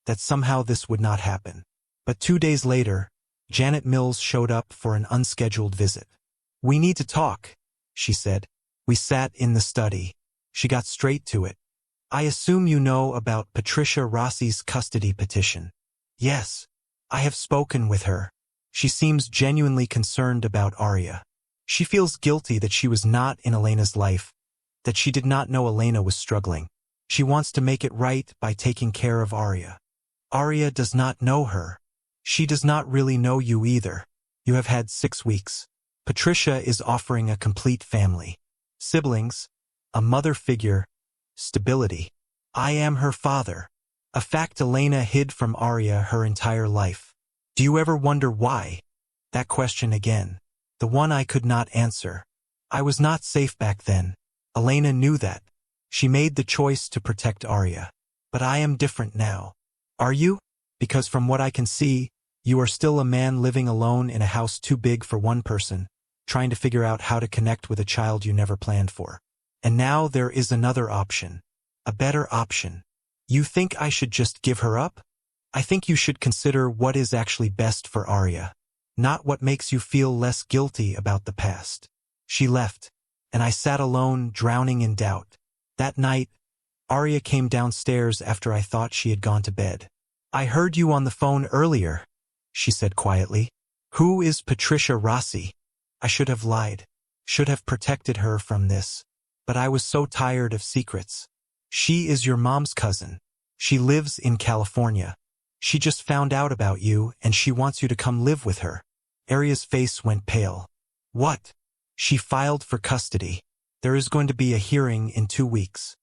[SPEAKER 1] that somehow this would not happen. But 2 days later, Janet Mills showed up for an unscheduled visit. "We need to talk," she said. We sat in the study. She got straight to it. "I assume you know about Patricia Rossi's custody petition." "Yes. I have spoken with her." She seems genuinely concerned about Arya. She feels guilty that she was not in Elena's life, that she did not know Elena was struggling. She wants to make it right by taking care of Arya. Arya does not know her. She does not really know you either. You have had 6 weeks. Patricia is offering a complete family. Siblings, a mother figure, stability. I am her father. A fact Elena hid from Arya her entire life. Do you ever wonder why? That question again. The one I could not answer. I was not safe back then. Elena knew that. She made the choice to protect Arya. But I am different now. Are you? Because from what I can see, you are still a man living alone in a house too big for one person, trying to figure out how to connect with a child you never planned for. And now there is another option. A better option. You think I should just give her up? I think you should consider what is actually best for Arya, not what makes you feel less guilty about the past. She left, and I sat alone, drowning in doubt. That night, Arya came downstairs after I thought she had gone to bed. "I heard you on the phone earlier," she said quietly. "Who is Patricia Rossi?" I should have lied, should have protected her from this. But I was so tired of secrets. "She is your mom's cousin. She lives in California. She just found out about you and she wants you to come live with her." Arya's face went pale. "What?" "She filed for custody. There is going to be a hearing in 2 weeks.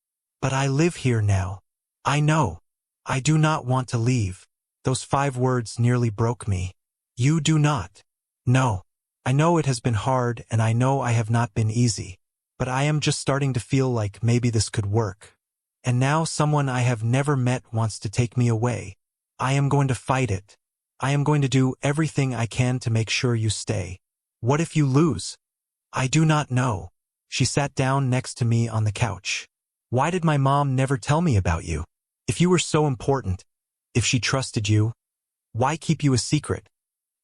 [SPEAKER 1] But I live here now. I know. I do not want to leave." Those 5 words nearly broke me. "You do not." "No. I know it has been hard and I know I have not been easy. But I am just starting to feel like maybe this could work. And now someone I have never met wants to take me away. I am going to fight it. I am going to do everything I can to make sure you stay. What if you lose?" "I do not know." She sat down next to me on the couch. "Why did my mom never tell me about you? If you were so important, if she trusted you, why keep you a secret?"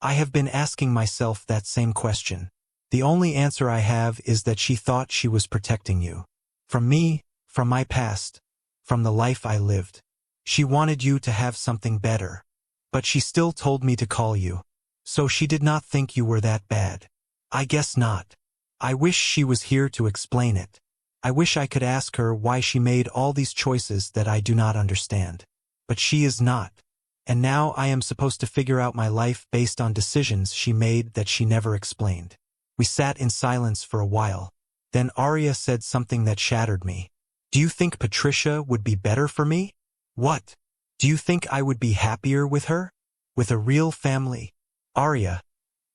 [SPEAKER 1] I have been asking myself that same question. The only answer I have is that she thought she was protecting you. From me, from my past, from the life I lived. She wanted you to have something better. But she still told me to call you. So she did not think you were that bad. I guess not. I wish she was here to explain it. I wish I could ask her why she made all these choices that I do not understand. But she is not. And now I am supposed to figure out my life based on decisions she made that she never explained. We sat in silence for a while. Then Arya said something that shattered me. "Do you think Patricia would be better for me?" "What? Do you think I would be happier with her? With a real family?" "Arya,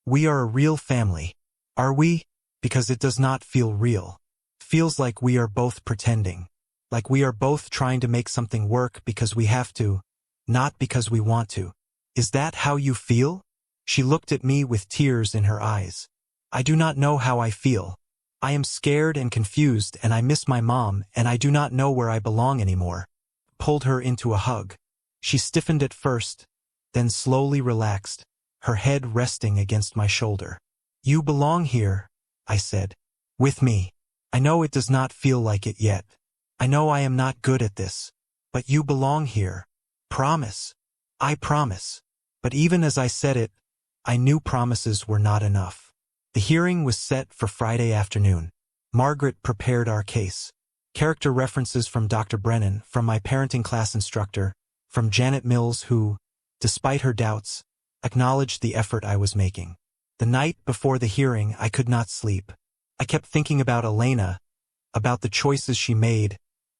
[SPEAKER 1] we are a real family. Are we? Because it does not feel real. Feels like we are both pretending. Like we are both trying to make something work because we have to, not because we want to. Is that how you feel?" She looked at me with tears in her eyes. "I do not know how I feel. I am scared and confused and I miss my mom and I do not know where I belong anymore." Pulled her into a hug. She stiffened at first, then slowly relaxed, her head resting against my shoulder. "You belong here," I said. "With me. I know it does not feel like it yet. I know I am not good at this. But you belong here. Promise." "I promise." But even as I said it, I knew promises were not enough. The hearing was set for Friday afternoon. Margaret prepared our case. Character references from Dr. Brennan, from my parenting class instructor, from Janet Mills who, despite her doubts, acknowledged the effort I was making. The night before the hearing I could not sleep. I kept thinking about Elena, about the choices she made,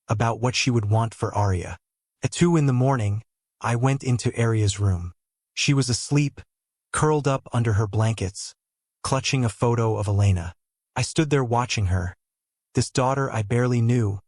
[SPEAKER 1] about what she would want for Arya. At 2 in the morning, I went into Arya's room. She was asleep, curled up under her blankets, clutching a photo of Elena. I stood there watching her. This daughter I barely knew,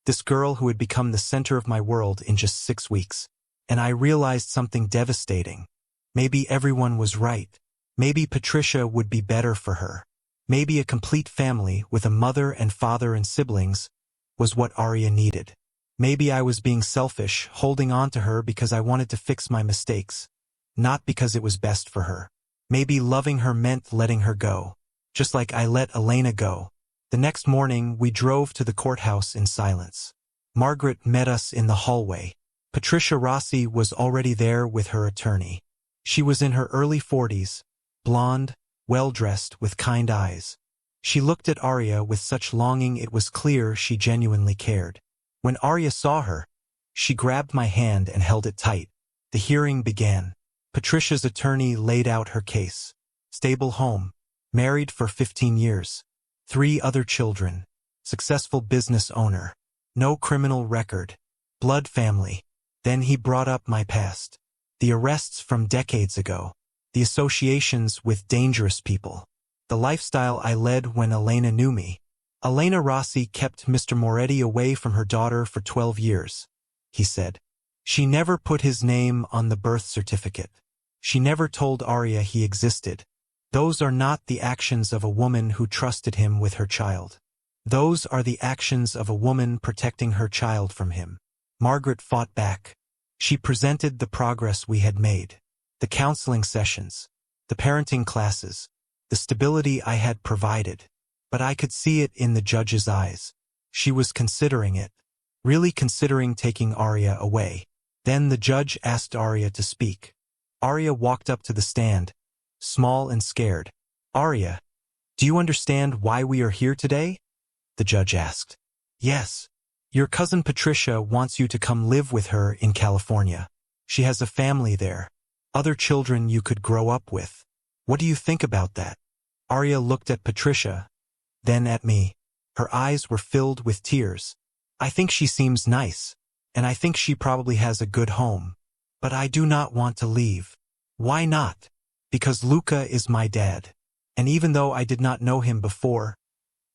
[SPEAKER 1] This girl who had become the center of my world in just 6 weeks. And I realized something devastating. Maybe everyone was right. Maybe Patricia would be better for her. Maybe a complete family with a mother and father and siblings was what Arya needed. Maybe I was being selfish, holding on to her because I wanted to fix my mistakes, not because it was best for her. Maybe loving her meant letting her go, just like I let Elena go. The next morning, we drove to the courthouse in silence. Margaret met us in the hallway. Patricia Rossi was already there with her attorney. She was in her early 40s, blonde, well-dressed, with kind eyes. She looked at Arya with such longing it was clear she genuinely cared. When Arya saw her, she grabbed my hand and held it tight. The hearing began. Patricia's attorney laid out her case. Stable home, married for 15 years, 3 other children, successful business owner, no criminal record, blood family. Then he brought up my past. The arrests from decades ago, the associations with dangerous people, the lifestyle I led when Elena knew me. Elena Rossi kept Mr. Moretti away from her daughter for 12 years, he said. She never put his name on the birth certificate. She never told Arya he existed. Those are not the actions of a woman who trusted him with her child. Those are the actions of a woman protecting her child from him. Margaret fought back. She presented the progress we had made, the counseling sessions, the parenting classes, the stability I had provided. But I could see it in the judge's eyes. She was considering it, really considering taking Arya away. Then the judge asked Arya to speak. Arya walked up to the stand, small and scared. Arya, do you understand why we are here today? The judge asked. Yes. Your cousin Patricia wants you to come live with her in California. She has a family there, other children you could grow up with. What do you think about that? Arya looked at Patricia, then at me. Her eyes were filled with tears. I think she seems nice, and I think she probably has a good home. But I do not want to leave. Why not? Because Luca is my dad. And even though I did not know him before,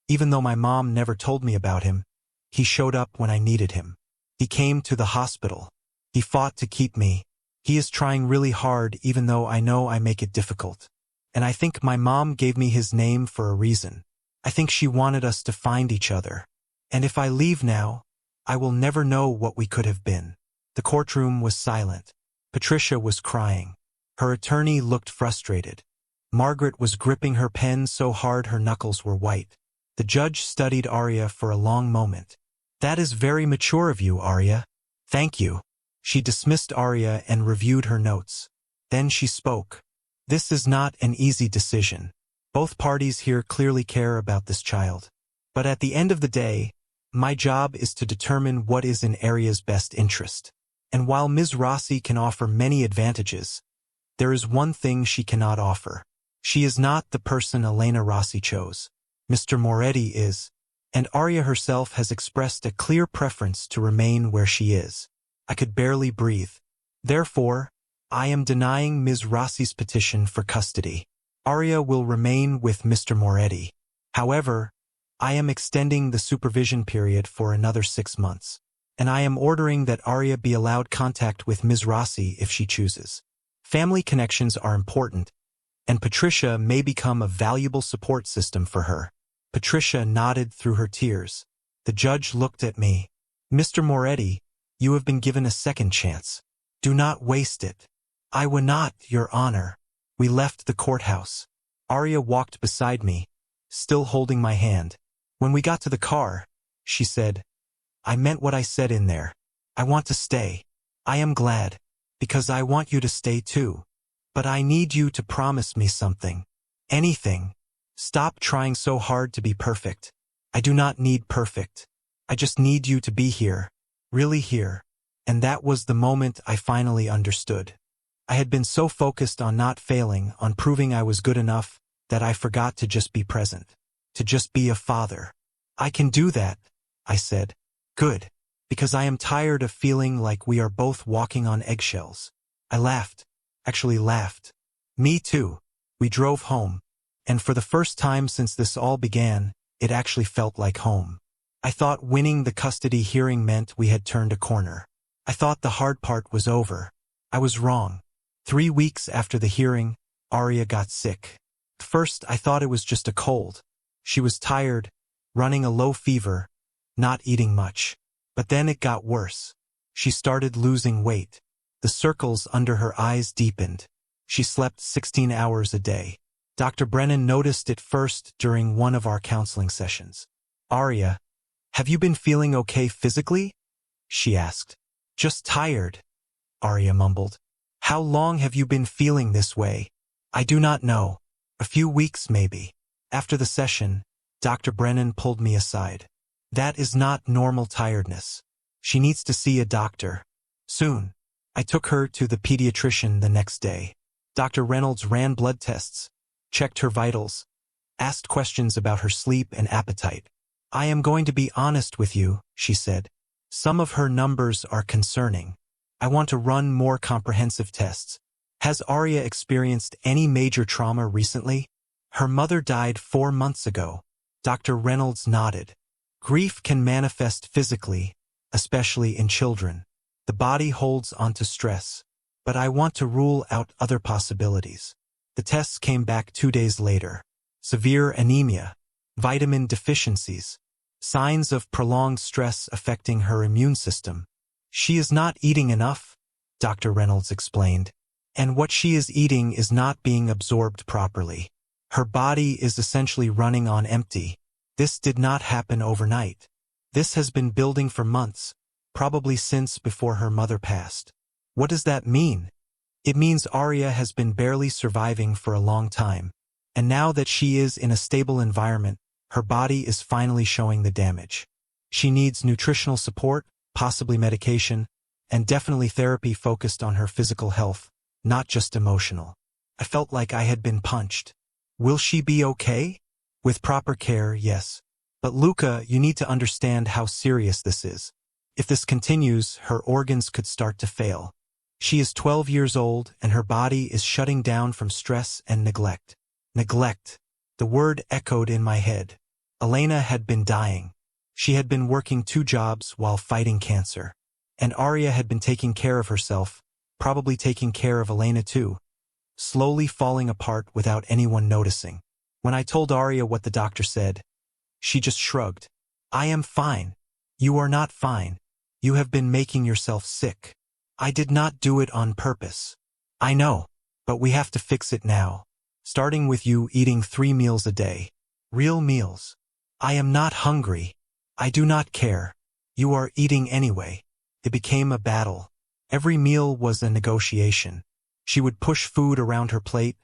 [SPEAKER 1] even though my mom never told me about him, he showed up when I needed him. He came to the hospital. He fought to keep me. He is trying really hard even though I know I make it difficult. And I think my mom gave me his name for a reason. I think she wanted us to find each other. And if I leave now, I will never know what we could have been. The courtroom was silent. Patricia was crying. Her attorney looked frustrated. Margaret was gripping her pen so hard her knuckles were white. The judge studied Arya for a long moment. That is very mature of you, Arya. Thank you. She dismissed Arya and reviewed her notes. Then she spoke. This is not an easy decision. Both parties here clearly care about this child. But at the end of the day, my job is to determine what is in Arya's best interest. And while Ms. Rossi can offer many advantages, there is one thing she cannot offer. She is not the person Elena Rossi chose. Mr. Moretti is, and Arya herself has expressed a clear preference to remain where she is. I could barely breathe. Therefore, I am denying Ms. Rossi's petition for custody. Arya will remain with Mr. Moretti. However, I am extending the supervision period for another 6 months, and I am ordering that Arya be allowed contact with Ms. Rossi if she chooses. Family connections are important, and Patricia may become a valuable support system for her. Patricia nodded through her tears. The judge looked at me. Mr. Moretti, you have been given a second chance. Do not waste it. I will not, Your Honor. We left the courthouse. Arya walked beside me, still holding my hand. When we got to the car, she said, I meant what I said in there. I want to stay. I am glad, because I want you to stay too. But I need you to promise me something. Anything. Stop trying so hard to be perfect. I do not need perfect. I just need you to be here. Really here. And that was the moment I finally understood. I had been so focused on not failing, on proving I was good enough, that I forgot to just be present. To just be a father. I can do that, I said. Good. Because I am tired of feeling like we are both walking on eggshells. I laughed. Actually laughed. Me too. We drove home. And for the first time since this all began, it actually felt like home. I thought winning the custody hearing meant we had turned a corner. I thought the hard part was over. I was wrong. 3 weeks after the hearing, Arya got sick. At first, I thought it was just a cold. She was tired, running a low fever, not eating much. But then it got worse. She started losing weight. The circles under her eyes deepened. She slept 16 hours a day. Dr. Brennan noticed it first during one of our counseling sessions. "Arya, have you been feeling okay physically?" she asked. "Just tired," Arya mumbled. "How long have you been feeling this way?" "I do not know. A few weeks maybe." After the session, Dr. Brennan pulled me aside. "That is not normal tiredness. She needs to see a doctor. Soon." I took her to the pediatrician the next day. Dr. Reynolds ran blood tests, checked her vitals, asked questions about her sleep and appetite. "I am going to be honest with you," she said. "Some of her numbers are concerning. I want to run more comprehensive tests." "Has Arya experienced any major trauma recently?" "Her mother died 4 months ago." Dr. Reynolds nodded. "Grief can manifest physically, especially in children. The body holds onto stress. But I want to rule out other possibilities." The tests came back 2 days later. Severe anemia, vitamin deficiencies, signs of prolonged stress affecting her immune system. "She is not eating enough," Dr. Reynolds explained. "And what she is eating is not being absorbed properly. Her body is essentially running on empty. This did not happen overnight. This has been building for months, probably since before her mother passed." "What does that mean?" "It means Arya has been barely surviving for a long time. And now that she is in a stable environment, her body is finally showing the damage. She needs nutritional support, possibly medication, and definitely therapy focused on her physical health, not just emotional." I felt like I had been punched. "Will she be okay?" "With proper care, yes. But Luca, you need to understand how serious this is. If this continues, her organs could start to fail. She is 12 years old, and her body is shutting down from stress and neglect." Neglect. The word echoed in my head. Elena had been dying. She had been working 2 jobs while fighting cancer. And Arya had been taking care of herself, probably taking care of Elena too, slowly falling apart without anyone noticing. When I told Arya what the doctor said, she just shrugged. "I am fine." "You are not fine. You have been making yourself sick." "I did not do it on purpose." "I know. But we have to fix it now. Starting with you eating 3 meals a day. Real meals." "I am not hungry." "I do not care. You are eating anyway." It became a battle. Every meal was a negotiation. She would push food around her plate,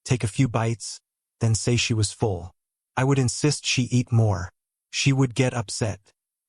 [SPEAKER 1] take a few bites, then say she was full. I would insist she eat more. She would get upset.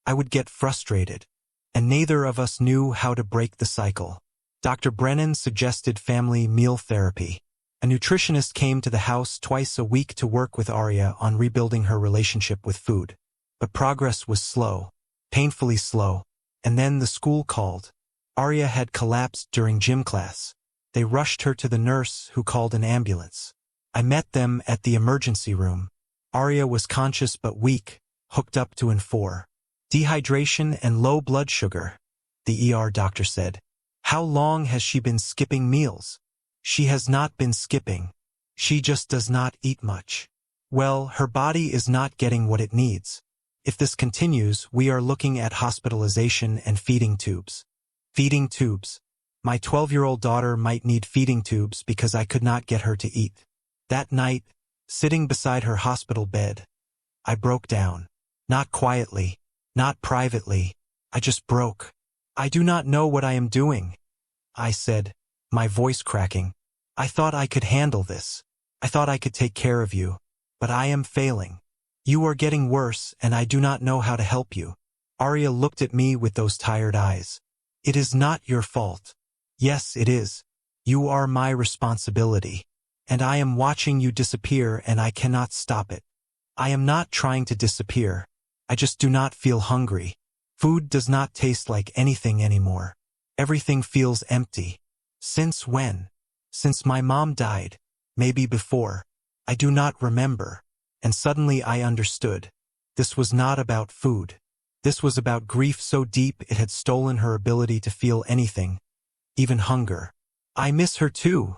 [SPEAKER 1] I would get frustrated. And neither of us knew how to break the cycle. Dr. Brennan suggested family meal therapy. A nutritionist came to the house twice a week to work with Arya on rebuilding her relationship with food. But progress was slow, painfully slow. And then the school called. Arya had collapsed during gym class. They rushed her to the nurse, who called an ambulance. I met them at the emergency room. Arya was conscious but weak, hooked up to N4. "Dehydration and low blood sugar," the ER doctor said. "How long has she been skipping meals?" "She has not been skipping. She just does not eat much." "Well, her body is not getting what it needs. If this continues, we are looking at hospitalization and feeding tubes." Feeding tubes. My 12-year-old daughter might need feeding tubes because I could not get her to eat. That night, sitting beside her hospital bed, I broke down. Not quietly, not privately. I just broke. "I do not know what I am doing," I said, my voice cracking. "I thought I could handle this. I thought I could take care of you. But I am failing. You are getting worse, and I do not know how to help you." Arya looked at me with those tired eyes. "It is not your fault." "Yes, it is. You are my responsibility. And I am watching you disappear, and I cannot stop it." "I am not trying to disappear. I just do not feel hungry. Food does not taste like anything anymore. Everything feels empty." "Since when?" "Since my mom died. Maybe before. I do not remember." And suddenly I understood. This was not about food. This was about grief so deep it had stolen her ability to feel anything, even hunger. I miss her too,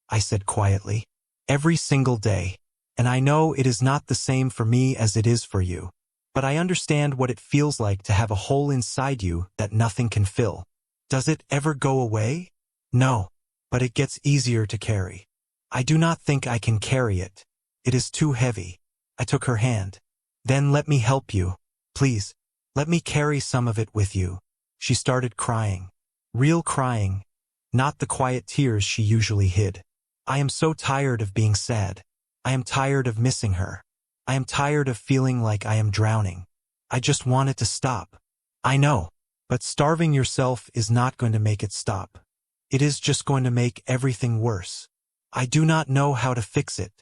[SPEAKER 1] I said quietly. Every single day. And I know it is not the same for me as it is for you. But I understand what it feels like to have a hole inside you that nothing can fill. Does it ever go away? No. But it gets easier to carry. I do not think I can carry it. It is too heavy. I took her hand. Then let me help you. Please. Let me carry some of it with you. She started crying. Real crying. Not the quiet tears she usually hid. I am so tired of being sad. I am tired of missing her. I am tired of feeling like I am drowning. I just want it to stop. I know. But starving yourself is not going to make it stop. It is just going to make everything worse. I do not know how to fix it.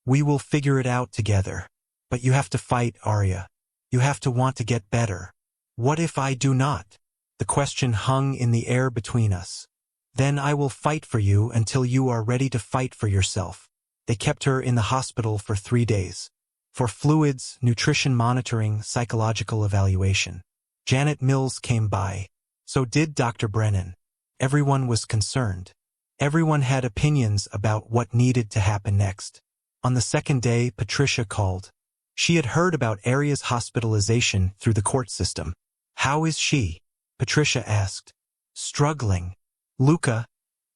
[SPEAKER 1] We will figure it out together. But you have to fight, Arya. You have to want to get better. What if I do not? The question hung in the air between us. Then I will fight for you until you are ready to fight for yourself. They kept her in the hospital for 3 days. For fluids, nutrition monitoring, psychological evaluation. Janet Mills came by. So did Dr. Brennan. Everyone was concerned. Everyone had opinions about what needed to happen next. On the second day, Patricia called. She had heard about Arya's hospitalization through the court system. How is she? Patricia asked. Struggling. Luca,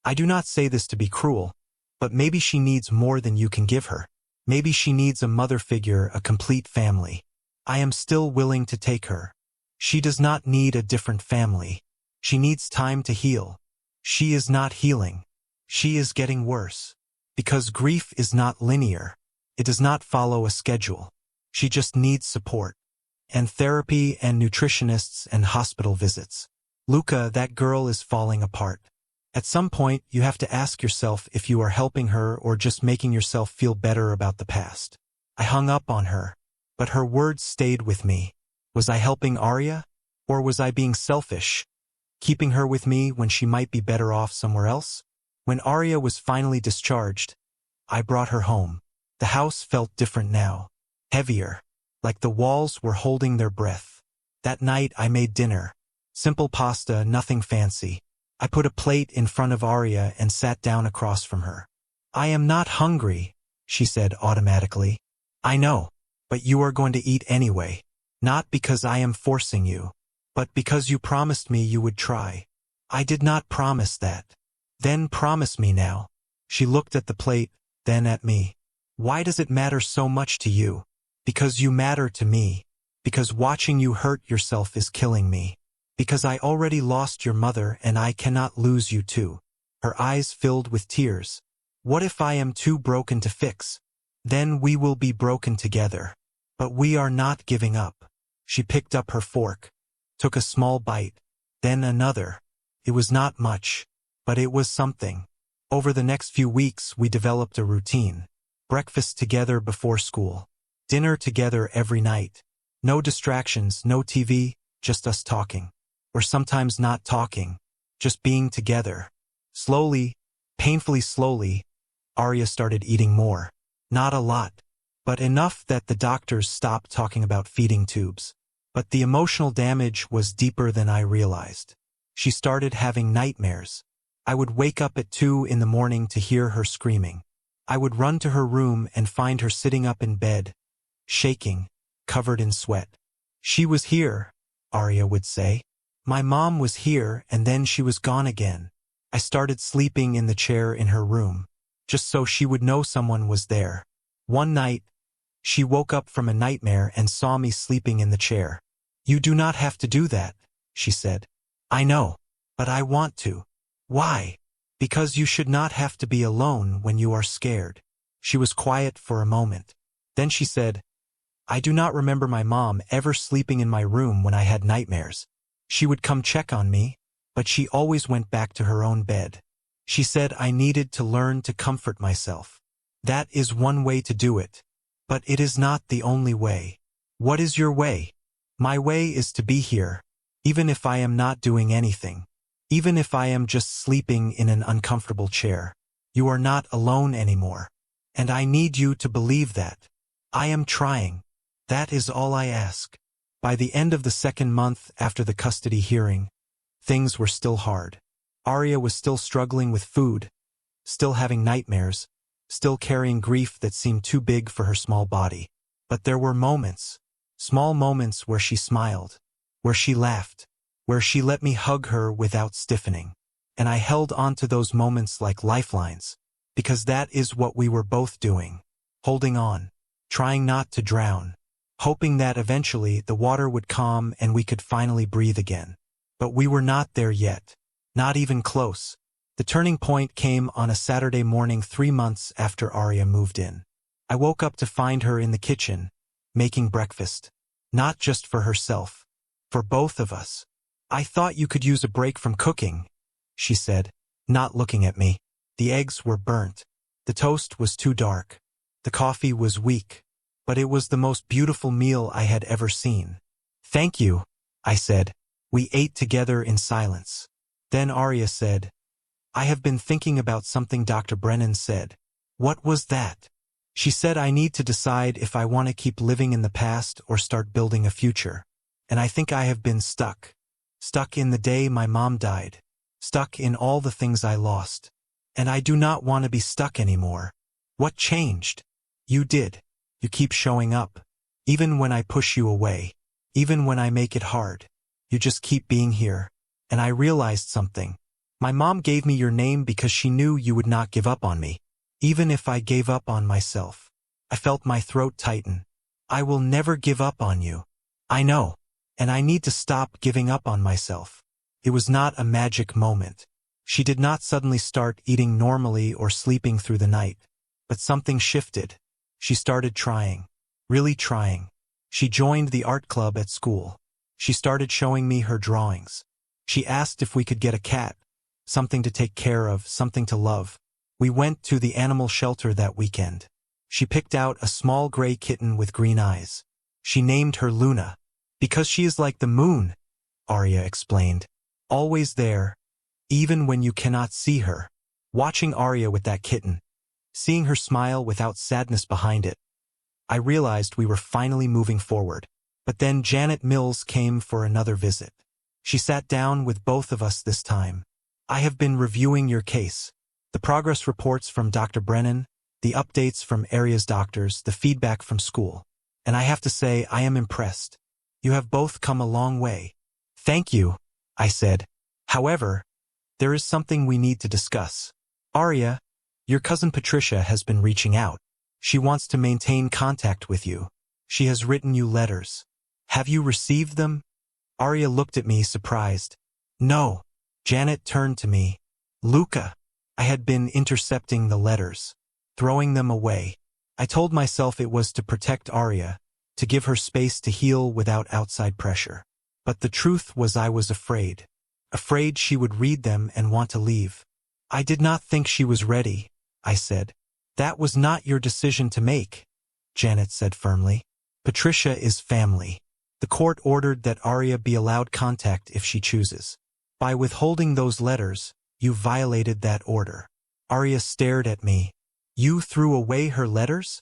[SPEAKER 1] I do not say this to be cruel, but maybe she needs more than you can give her. Maybe she needs a mother figure, a complete family. I am still willing to take her. She does not need a different family. She needs time to heal. She is not healing. She is getting worse. Because grief is not linear. It does not follow a schedule. She just needs support. And therapy and nutritionists and hospital visits. Luca, that girl is falling apart. At some point, you have to ask yourself if you are helping her or just making yourself feel better about the past. I hung up on her, but her words stayed with me. Was I helping Arya? Or was I being selfish? Keeping her with me when she might be better off somewhere else? When Arya was finally discharged, I brought her home. The house felt different now. Heavier. Like the walls were holding their breath. That night I made dinner. Simple pasta, nothing fancy. I put a plate in front of Arya and sat down across from her. I am not hungry, she said automatically. I know, but you are going to eat anyway. Not because I am forcing you, but because you promised me you would try. I did not promise that. Then promise me now. She looked at the plate, then at me. Why does it matter so much to you? Because you matter to me. Because watching you hurt yourself is killing me. Because I already lost your mother and I cannot lose you too. Her eyes filled with tears. What if I am too broken to fix? Then we will be broken together. But we are not giving up. She picked up her fork, took a small bite, then another. It was not much, but it was something. Over the next few weeks we developed a routine. Breakfast together before school. Dinner together every night. No distractions, no TV, just us talking. Or sometimes not talking, just being together. Slowly, painfully slowly, Arya started eating more. Not a lot, but enough that the doctors stopped talking about feeding tubes. But the emotional damage was deeper than I realized. She started having nightmares. I would wake up at 2 in the morning to hear her screaming. I would run to her room and find her sitting up in bed, shaking, covered in sweat. She was here, Arya would say. My mom was here and then she was gone again. I started sleeping in the chair in her room, just so she would know someone was there. One night, she woke up from a nightmare and saw me sleeping in the chair. You do not have to do that, she said. I know, but I want to. Why? Because you should not have to be alone when you are scared. She was quiet for a moment. Then she said, I do not remember my mom ever sleeping in my room when I had nightmares. She would come check on me, but she always went back to her own bed. She said I needed to learn to comfort myself. That is one way to do it. But it is not the only way. What is your way? My way is to be here, even if I am not doing anything. Even if I am just sleeping in an uncomfortable chair. You are not alone anymore. And I need you to believe that. I am trying. That is all I ask. By the end of the second month after the custody hearing, things were still hard. Arya was still struggling with food, still having nightmares, still carrying grief that seemed too big for her small body. But there were moments, small moments where she smiled, where she laughed, where she let me hug her without stiffening. And I held on to those moments like lifelines, because that is what we were both doing, holding on, trying not to drown, hoping that eventually the water would calm and we could finally breathe again. But we were not there yet, not even close. The turning point came on a Saturday morning 3 months after Arya moved in. I woke up to find her in the kitchen, making breakfast. Not just for herself, for both of us. "I thought you could use a break from cooking," she said, not looking at me. The eggs were burnt. The toast was too dark. The coffee was weak. But it was the most beautiful meal I had ever seen. "Thank you," I said. We ate together in silence. Then Arya said, "I have been thinking about something Dr. Brennan said." "What was that?" "She said I need to decide if I want to keep living in the past or start building a future. And I think I have been stuck. Stuck in the day my mom died. Stuck in all the things I lost. And I do not want to be stuck anymore." "What changed?" "You did. You keep showing up. Even when I push you away. Even when I make it hard. You just keep being here. And I realized something. My mom gave me your name because she knew you would not give up on me. Even if I gave up on myself." I felt my throat tighten. "I will never give up on you." "I know. And I need to stop giving up on myself." It was not a magic moment. She did not suddenly start eating normally or sleeping through the night. But something shifted. She started trying. Really trying. She joined the art club at school. She started showing me her drawings. She asked if we could get a cat. Something to take care of, something to love. We went to the animal shelter that weekend. She picked out a small gray kitten with green eyes. She named her Luna. "Because she is like the moon," Arya explained. "Always there, even when you cannot see her." Watching Arya with that kitten, seeing her smile without sadness behind it, I realized we were finally moving forward. But then Janet Mills came for another visit. She sat down with both of us this time. "I have been reviewing your case. The progress reports from Dr. Brennan, the updates from Arya's doctors, the feedback from school. And I have to say I am impressed. You have both come a long way." "Thank you," I said. "However, there is something we need to discuss. Arya, your cousin Patricia has been reaching out. She wants to maintain contact with you. She has written you letters. Have you received them?" Arya looked at me surprised. "No." Janet turned to me. "Luca." I had been intercepting the letters, throwing them away. I told myself it was to protect Arya, to give her space to heal without outside pressure. But the truth was I was afraid. Afraid she would read them and want to leave. "I did not think she was ready," I said. "That was not your decision to make," Janet said firmly. "Patricia is family. The court ordered that Arya be allowed contact if she chooses. By withholding those letters, you violated that order." Arya stared at me. "You threw away her letters?"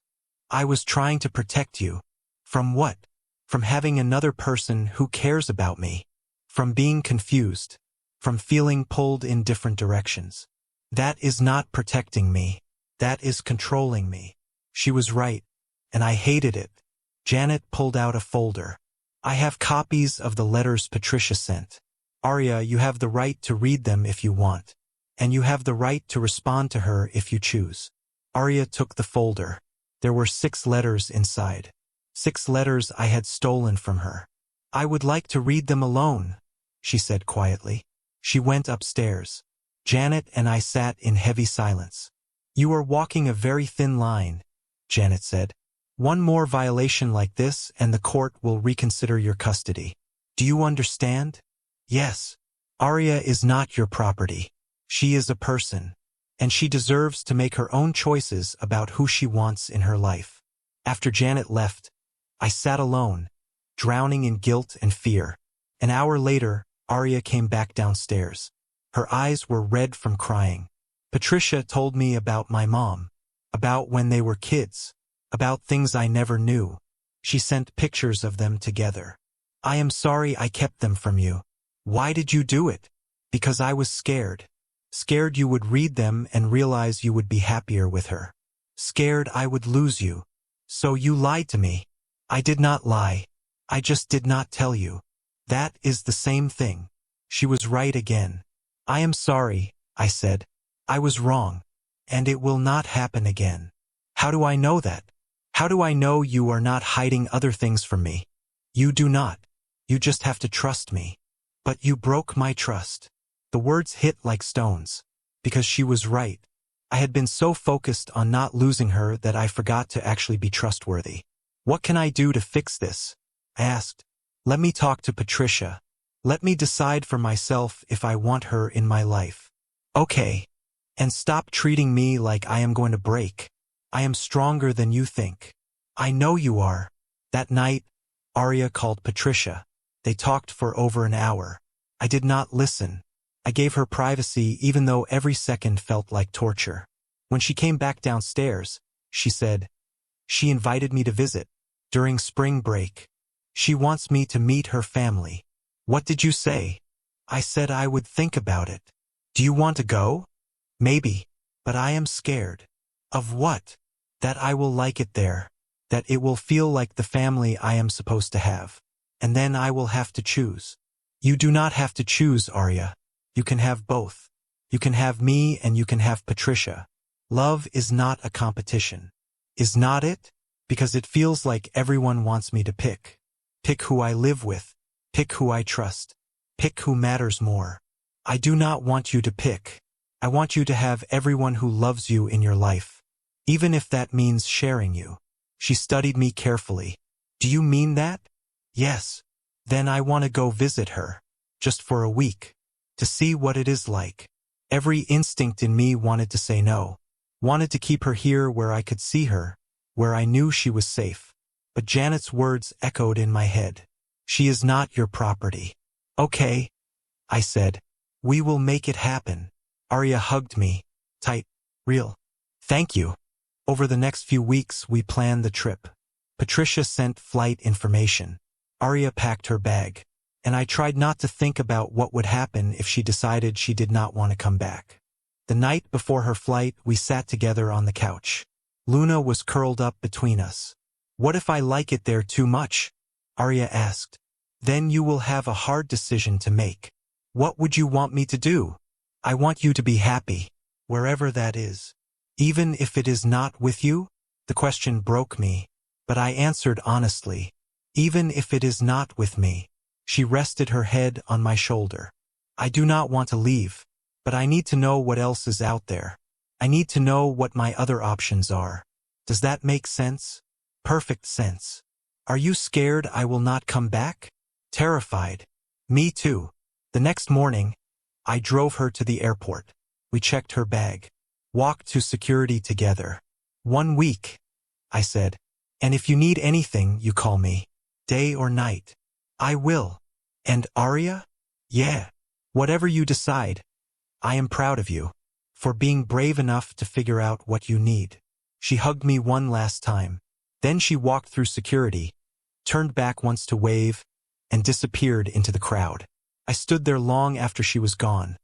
[SPEAKER 1] "I was trying to protect you." "From what?" "From having another person who cares about me. From being confused. From feeling pulled in different directions. That is not protecting me. That is controlling me." She was right, and I hated it. Janet pulled out a folder. "I have copies of the letters Patricia sent. Arya, you have the right to read them if you want. And you have the right to respond to her if you choose." Arya took the folder. There were 6 letters inside. 6 letters I had stolen from her. "I would like to read them alone," she said quietly. She went upstairs. Janet and I sat in heavy silence. "You are walking a very thin line," Janet said. "One more violation like this and the court will reconsider your custody. Do you understand?" "Yes. Arya is not your property. She is a person. And she deserves to make her own choices about who she wants in her life." After Janet left, I sat alone, drowning in guilt and fear. An hour later, Arya came back downstairs. Her eyes were red from crying. "Patricia told me about my mom, about when they were kids, about things I never knew. She sent pictures of them together. I am sorry I kept them from you. Why did you do it? Because I was scared. Scared you would read them and realize you would be happier with her. Scared I would lose you. So you lied to me. I did not lie. I just did not tell you. That is the same thing. She was right again. I am sorry, I said. I was wrong. And it will not happen again. How do I know that? How do I know you are not hiding other things from me? You do not. You just have to trust me. But you broke my trust. The words hit like stones. Because she was right. I had been so focused on not losing her that I forgot to actually be trustworthy. What can I do to fix this? I asked. Let me talk to Patricia. Let me decide for myself if I want her in my life. Okay. And stop treating me like I am going to break. I am stronger than you think. I know you are. That night, Arya called Patricia. They talked for over an hour. I did not listen. I gave her privacy even though every second felt like torture. When she came back downstairs, she said, she invited me to visit. During spring break. She wants me to meet her family. What did you say? I said I would think about it. Do you want to go? Maybe. But I am scared. Of what? That I will like it there. That it will feel like the family I am supposed to have. And then I will have to choose. You do not have to choose, Arya. You can have both. You can have me and you can have Patricia. Love is not a competition. Is not it? Because it feels like everyone wants me to pick. Pick who I live with. Pick who I trust. Pick who matters more. I do not want you to pick. I want you to have everyone who loves you in your life. Even if that means sharing you. She studied me carefully. Do you mean that? Yes. Then I want to go visit her. Just for a week. To see what it is like. Every instinct in me wanted to say no. Wanted to keep her here where I could see her. Where I knew she was safe. But Janet's words echoed in my head. She is not your property. Okay. I said. We will make it happen. Arya hugged me. Tight. Real. Thank you. Over the next few weeks we planned the trip. Patricia sent flight information. Arya packed her bag. And I tried not to think about what would happen if she decided she did not want to come back. The night before her flight, we sat together on the couch. Luna was curled up between us. What if I like it there too much? Arya asked. Then you will have a hard decision to make. What would you want me to do? I want you to be happy, wherever that is. Even if it is not with you? The question broke me, but I answered honestly. Even if it is not with me. She rested her head on my shoulder. I do not want to leave, but I need to know what else is out there. I need to know what my other options are. Does that make sense? Perfect sense. Are you scared I will not come back? Terrified. Me too. The next morning, I drove her to the airport. We checked her bag. Walked to security together. 1 week, I said. And if you need anything, you call me. Day or night. I will. And Arya? Yeah. Whatever you decide. I am proud of you. For being brave enough to figure out what you need. She hugged me one last time. Then she walked through security, turned back once to wave, and disappeared into the crowd. I stood there long after she was gone,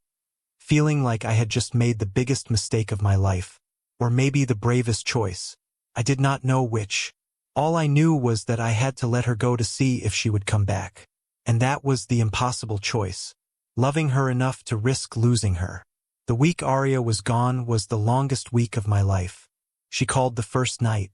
[SPEAKER 1] feeling like I had just made the biggest mistake of my life, or maybe the bravest choice. I did not know which. All I knew was that I had to let her go to see if she would come back. And that was the impossible choice. Loving her enough to risk losing her. The week Arya was gone was the longest week of my life. She called the first night,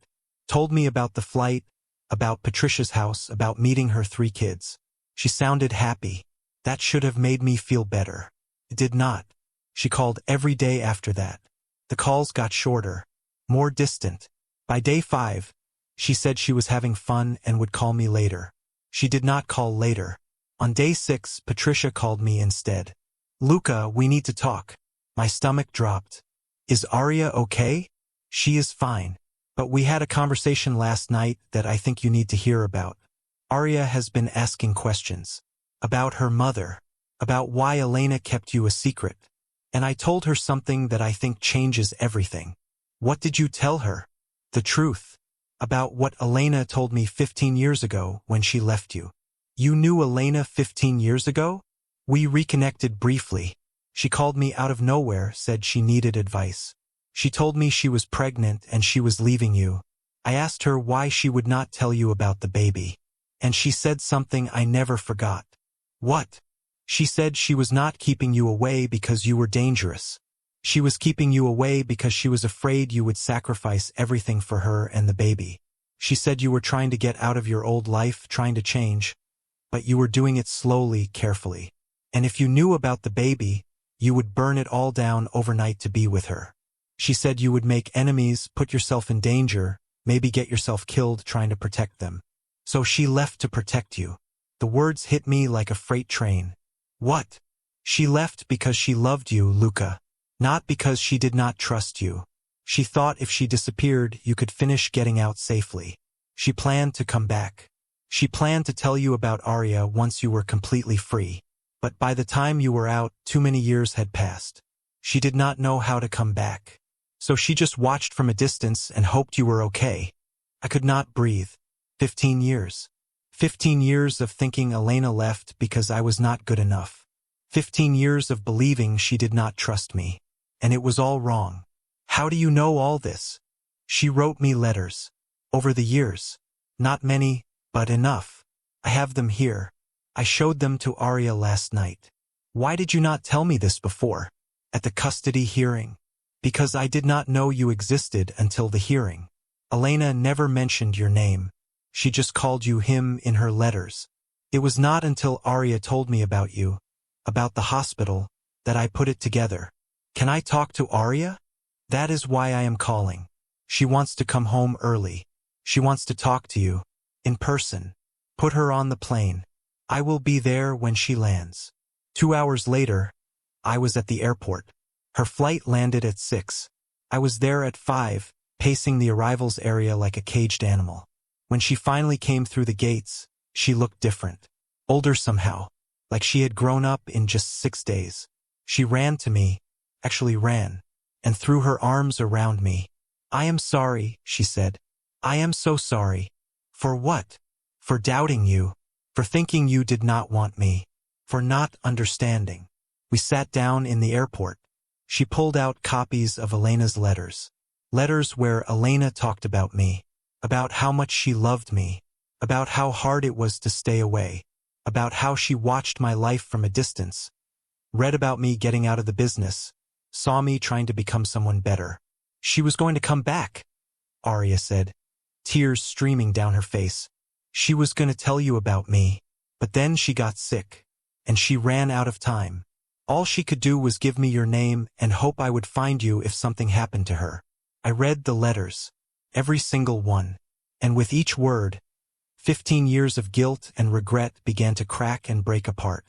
[SPEAKER 1] told me about the flight, about Patricia's house, about meeting her 3 kids. She sounded happy. That should have made me feel better. It did not. She called every day after that. The calls got shorter, more distant. By day 5, she said she was having fun and would call me later. She did not call later. On day 6, Patricia called me instead. Luca, we need to talk. My stomach dropped. Is Arya okay? She is fine. But we had a conversation last night that I think you need to hear about. Arya has been asking questions. About her mother. About why Elena kept you a secret. And I told her something that I think changes everything. What did you tell her? The truth. About what Elena told me 15 years ago when she left you. You knew Elena 15 years ago? We reconnected briefly. She called me out of nowhere, said she needed advice. She told me she was pregnant and she was leaving you. I asked her why she would not tell you about the baby. And she said something I never forgot. What? She said she was not keeping you away because you were dangerous. She was keeping you away because she was afraid you would sacrifice everything for her and the baby. She said you were trying to get out of your old life, trying to change, but you were doing it slowly, carefully. And if you knew about the baby, you would burn it all down overnight to be with her. She said you would make enemies, put yourself in danger, maybe get yourself killed trying to protect them. So she left to protect you. The words hit me like a freight train. What? She left because she loved you, Luca. Not because she did not trust you. She thought if she disappeared, you could finish getting out safely. She planned to come back. She planned to tell you about Arya once you were completely free. But by the time you were out, too many years had passed. She did not know how to come back. So she just watched from a distance and hoped you were okay. I could not breathe. 15 years. 15 years of thinking Elena left because I was not good enough. 15 years of believing she did not trust me. And it was all wrong. How do you know all this? She wrote me letters. Over the years. Not many, but enough. I have them here. I showed them to Arya last night. Why did you not tell me this before? At the custody hearing. Because I did not know you existed until the hearing. Elena never mentioned your name. She just called you him in her letters. It was not until Arya told me about you, about the hospital, that I put it together. Can I talk to Arya? That is why I am calling. She wants to come home early. She wants to talk to you. In person. Put her on the plane. I will be there when she lands. 2 hours later, I was at the airport. Her flight landed at 6. I was there at 5, pacing the arrivals area like a caged animal. When she finally came through the gates, she looked different. Older somehow, like she had grown up in just 6 days. She ran to me, actually ran, and threw her arms around me. I am sorry, she said. I am so sorry. For what? For doubting you. For thinking you did not want me. For not understanding. We sat down in the airport. She pulled out copies of Elena's letters. Letters where Elena talked about me. About how much she loved me. About how hard it was to stay away. About how she watched my life from a distance. Read about me getting out of the business. Saw me trying to become someone better. She was going to come back, Arya said, tears streaming down her face. She was going to tell you about me. But then she got sick. And she ran out of time. All she could do was give me your name and hope I would find you if something happened to her. I read the letters. Every single one. And with each word, 15 years of guilt and regret began to crack and break apart.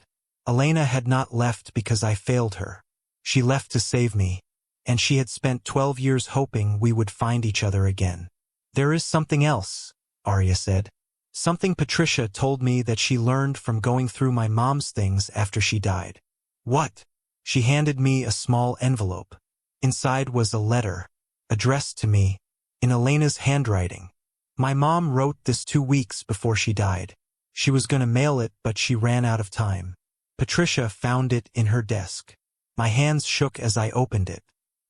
[SPEAKER 1] Elena had not left because I failed her. She left to save me. And she had spent 12 years hoping we would find each other again. There is something else, Arya said. Something Patricia told me that she learned from going through my mom's things after she died. What? She handed me a small envelope. Inside was a letter, addressed to me, in Elena's handwriting. My mom wrote this 2 weeks before she died. She was going to mail it, but she ran out of time. Patricia found it in her desk. My hands shook as I opened it.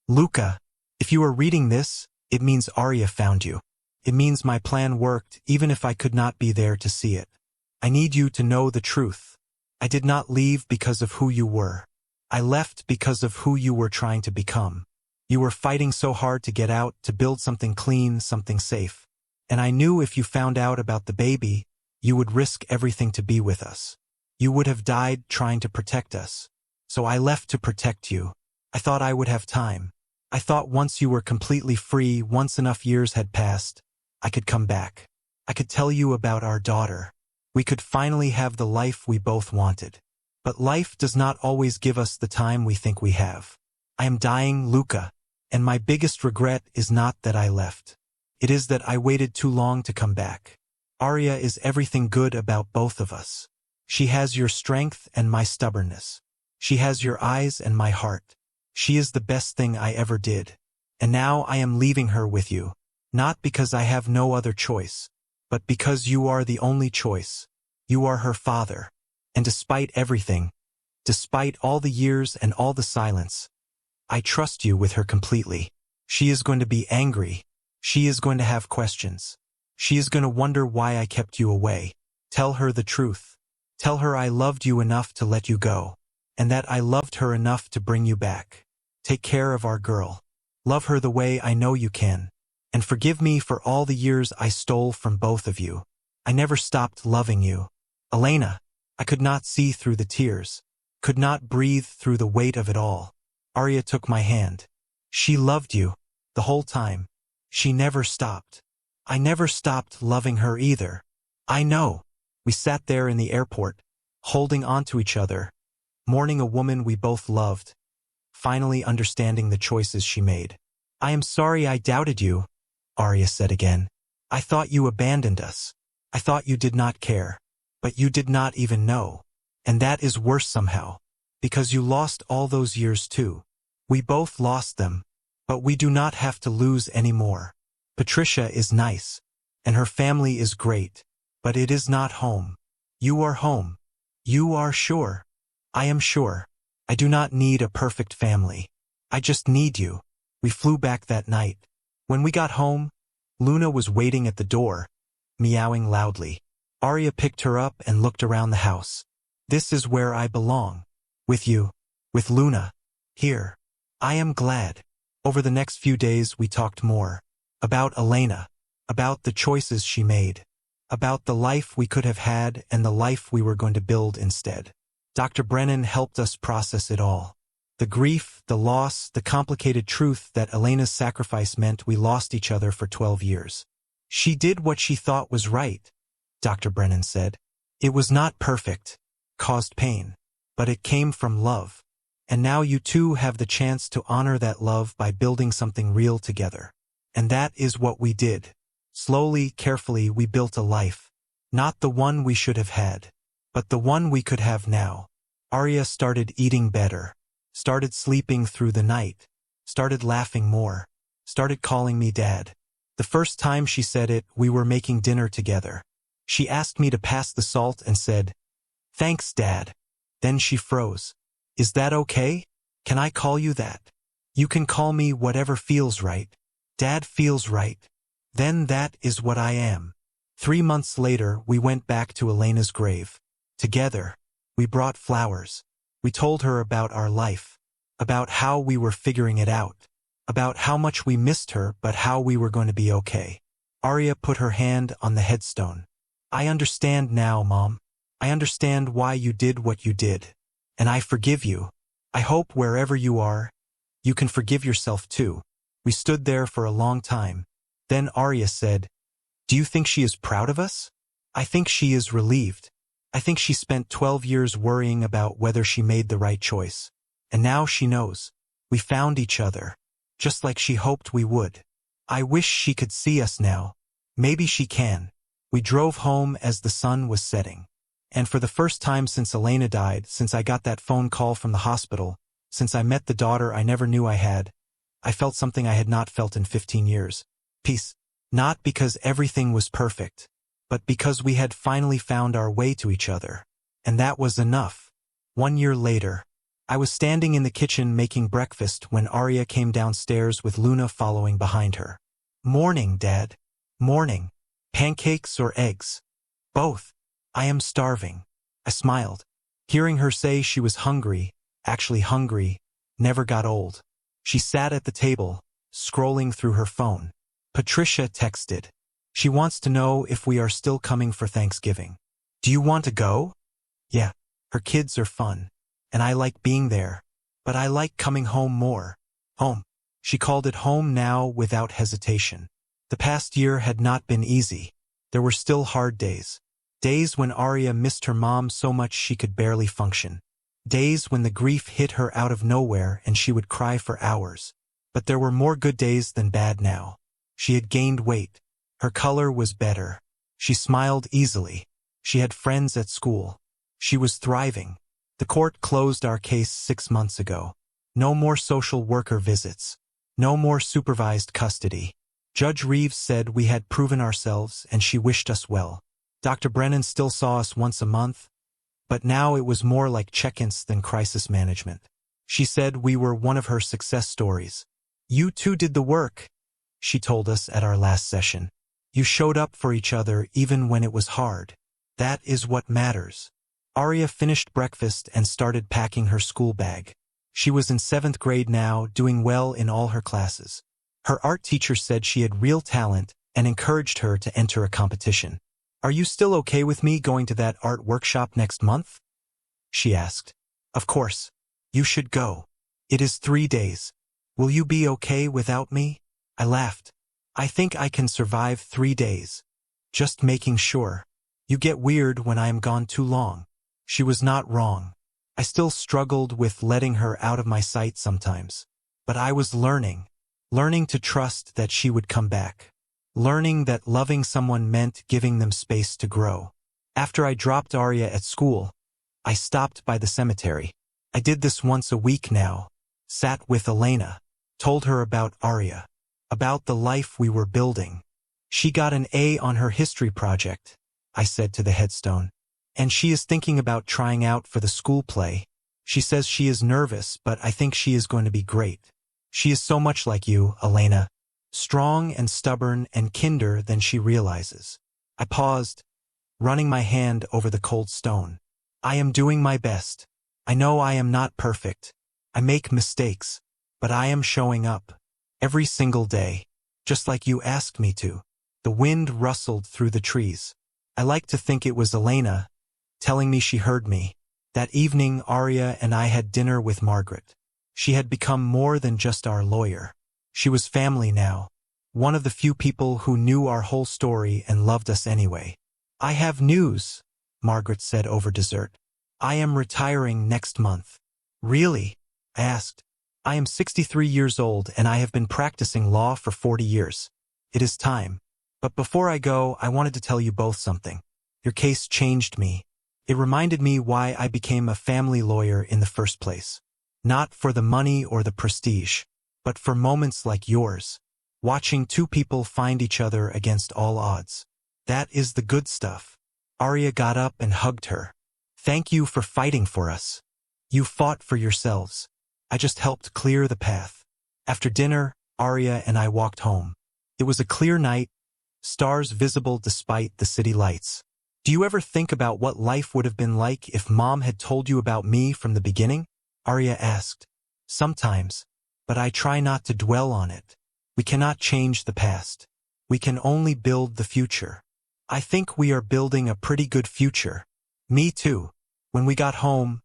[SPEAKER 1] Luca, if you are reading this, it means Arya found you. It means my plan worked, even if I could not be there to see it. I need you to know the truth. I did not leave because of who you were. I left because of who you were trying to become. You were fighting so hard to get out, to build something clean, something safe. And I knew if you found out about the baby, you would risk everything to be with us. You would have died trying to protect us. So I left to protect you. I thought I would have time. I thought once you were completely free, once enough years had passed, I could come back. I could tell you about our daughter. We could finally have the life we both wanted. But life does not always give us the time we think we have. I am dying, Luca, and my biggest regret is not that I left. It is that I waited too long to come back. Arya is everything good about both of us. She has your strength and my stubbornness. She has your eyes and my heart. She is the best thing I ever did. And now I am leaving her with you. Not because I have no other choice, but because you are the only choice. You are her father. And despite everything, despite all the years and all the silence, I trust you with her completely. She is going to be angry. She is going to have questions. She is going to wonder why I kept you away. Tell her the truth. Tell her I loved you enough to let you go, and that I loved her enough to bring you back. Take care of our girl. Love her the way I know you can. And forgive me for all the years I stole from both of you. I never stopped loving you. Elena, I could not see through the tears, could not breathe through the weight of it all. Arya took my hand. She loved you, the whole time. She never stopped. I never stopped loving her either. I know. We sat there in the airport, holding on to each other, mourning a woman we both loved, finally understanding the choices she made. I am sorry I doubted you, Arya said again. I thought you abandoned us. I thought you did not care. But you did not even know. And that is worse somehow, because you lost all those years too. We both lost them, but we do not have to lose any more. Patricia is nice, and her family is great, but it is not home. You are home. You are sure. I am sure. I do not need a perfect family. I just need you. We flew back that night. When we got home, Luna was waiting at the door, meowing loudly. Arya picked her up and looked around the house. This is where I belong. With you. With Luna. Here. I am glad. Over the next few days we talked more. About Elena. About the choices she made. About the life we could have had and the life we were going to build instead. Dr. Brennan helped us process it all. The grief, the loss, the complicated truth that Elena's sacrifice meant we lost each other for 12 years. She did what she thought was right, Dr. Brennan said. It was not perfect, caused pain, but it came from love. And now you two have the chance to honor that love by building something real together. And that is what we did. Slowly, carefully, we built a life. Not the one we should have had, but the one we could have now. Arya started eating better, started sleeping through the night, started laughing more, started calling me Dad. The first time she said it, we were making dinner together. She asked me to pass the salt and said, "Thanks, Dad." Then she froze. Is that okay? Can I call you that? You can call me whatever feels right. Dad feels right. Then that is what I am. 3 months later, we went back to Elena's grave. Together, we brought flowers. We told her about our life, about how we were figuring it out, about how much we missed her but how we were going to be okay. Arya put her hand on the headstone. I understand now, Mom. I understand why you did what you did. And I forgive you. I hope wherever you are, you can forgive yourself too. We stood there for a long time. Then Arya said, "Do you think she is proud of us?" I think she is relieved. I think she spent 12 years worrying about whether she made the right choice. And now she knows. We found each other, just like she hoped we would. I wish she could see us now. Maybe she can. We drove home as the sun was setting. And for the first time since Elena died, since I got that phone call from the hospital, since I met the daughter I never knew I had, I felt something I had not felt in 15 years. Peace. Not because everything was perfect, but because we had finally found our way to each other. And that was enough. 1 year later, I was standing in the kitchen making breakfast when Arya came downstairs with Luna following behind her. "Morning, Dad. Morning. Pancakes or eggs?" "Both. I am starving." I smiled. Hearing her say she was hungry, actually hungry, never got old. She sat at the table, scrolling through her phone. Patricia texted. She wants to know if we are still coming for Thanksgiving. "Do you want to go?" "Yeah, her kids are fun. And I like being there. But I like coming home more." Home. She called it home now without hesitation. The past year had not been easy. There were still hard days. Days when Arya missed her mom so much she could barely function. Days when the grief hit her out of nowhere and she would cry for hours. But there were more good days than bad now. She had gained weight. Her color was better. She smiled easily. She had friends at school. She was thriving. The court closed our case 6 months ago. No more social worker visits. No more supervised custody. Judge Reeves said we had proven ourselves and she wished us well. Dr. Brennan still saw us once a month, but now it was more like check-ins than crisis management. She said we were one of her success stories. You two did the work, she told us at our last session. You showed up for each other even when it was hard. That is what matters. Arya finished breakfast and started packing her school bag. She was in 7th grade now, doing well in all her classes. Her art teacher said she had real talent and encouraged her to enter a competition. Are you still okay with me going to that art workshop next month? She asked. Of course. You should go. It is 3 days. Will you be okay without me? I laughed. I think I can survive 3 days. Just making sure. You get weird when I am gone too long. She was not wrong. I still struggled with letting her out of my sight sometimes. But I was learning to trust that she would come back. Learning that loving someone meant giving them space to grow. After I dropped Arya at school, I stopped by the cemetery. I did this once a week now. Sat with Elena. Told her about Arya. About the life we were building. She got an A on her history project, I said to the headstone. And she is thinking about trying out for the school play. She says she is nervous, but I think she is going to be great. She is so much like you, Elena. Strong and stubborn and kinder than she realizes. I paused, running my hand over the cold stone. I am doing my best. I know I am not perfect. I make mistakes, but I am showing up. Every single day, just like you asked me to. The wind rustled through the trees. I like to think it was Elena, telling me she heard me. That evening, Arya and I had dinner with Margaret. She had become more than just our lawyer. She was family now. One of the few people who knew our whole story and loved us anyway. I have news, Margaret said over dessert. I am retiring next month. Really? I asked. I am 63 years old and I have been practicing law for 40 years. It is time. But before I go, I wanted to tell you both something. Your case changed me. It reminded me why I became a family lawyer in the first place. Not for the money or the prestige, but for moments like yours. Watching two people find each other against all odds. That is the good stuff. Arya got up and hugged her. Thank you for fighting for us. You fought for yourselves. I just helped clear the path. After dinner, Arya and I walked home. It was a clear night, stars visible despite the city lights. Do you ever think about what life would have been like if Mom had told you about me from the beginning? Arya asked. Sometimes, but I try not to dwell on it. We cannot change the past. We can only build the future. I think we are building a pretty good future. Me too. When we got home,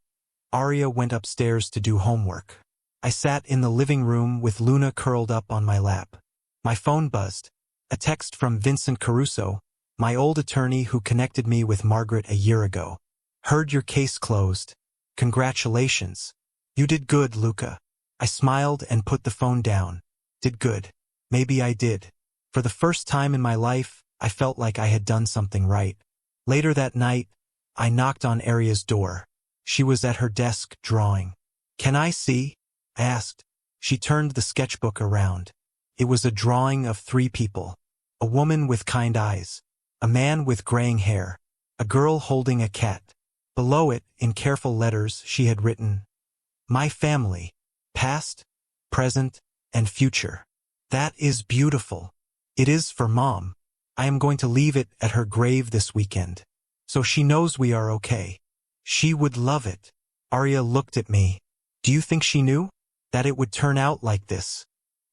[SPEAKER 1] Arya went upstairs to do homework. I sat in the living room with Luna curled up on my lap. My phone buzzed. A text from Vincent Caruso, my old attorney who connected me with Margaret a year ago. Heard your case closed. Congratulations. You did good, Luca. I smiled and put the phone down. Did good. Maybe I did. For the first time in my life, I felt like I had done something right. Later that night, I knocked on Arya's door. She was at her desk drawing. Can I see? I asked. She turned the sketchbook around. It was a drawing of 3 people. A woman with kind eyes. A man with graying hair. A girl holding a cat. Below it, in careful letters, she had written, My family. Past, present, and future. That is beautiful. It is for Mom. I am going to leave it at her grave this weekend. So she knows we are okay. She would love it. Arya looked at me. Do you think she knew? That it would turn out like this?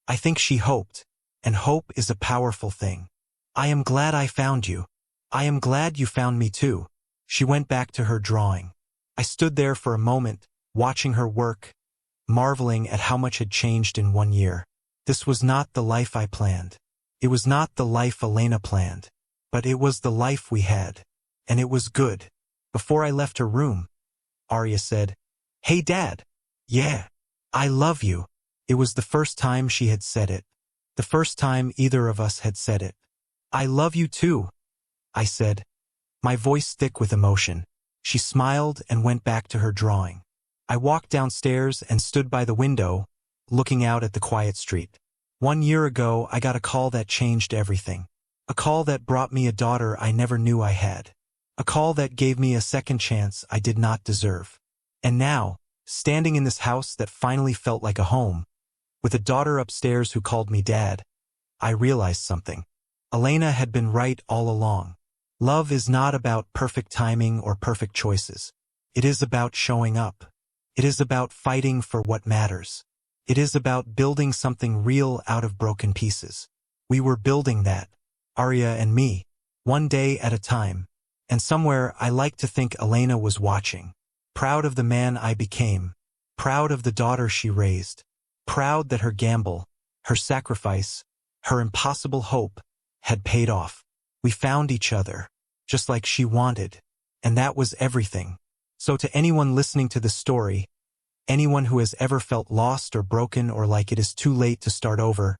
[SPEAKER 1] I think she hoped. And hope is a powerful thing. I am glad I found you. I am glad you found me too. She went back to her drawing. I stood there for a moment, watching her work, marveling at how much had changed in 1 year. This was not the life I planned. It was not the life Elena planned. But it was the life we had. And it was good. Before I left her room, Arya said, Hey Dad. Yeah. I love you. It was the first time she had said it. The first time either of us had said it. I love you too, I said, my voice thick with emotion. She smiled and went back to her drawing. I walked downstairs and stood by the window, looking out at the quiet street. 1 year ago, I got a call that changed everything. A call that brought me a daughter I never knew I had. A call that gave me a second chance I did not deserve. And now, standing in this house that finally felt like a home, with a daughter upstairs who called me dad, I realized something. Elena had been right all along. Love is not about perfect timing or perfect choices. It is about showing up. It is about fighting for what matters. It is about building something real out of broken pieces. We were building that, Arya and me, one day at a time. And somewhere I like to think Elena was watching, proud of the man I became, proud of the daughter she raised, proud that her gamble, her sacrifice, her impossible hope had paid off. We found each other, just like she wanted, and that was everything. So to anyone listening to this story, anyone who has ever felt lost or broken or like it is too late to start over,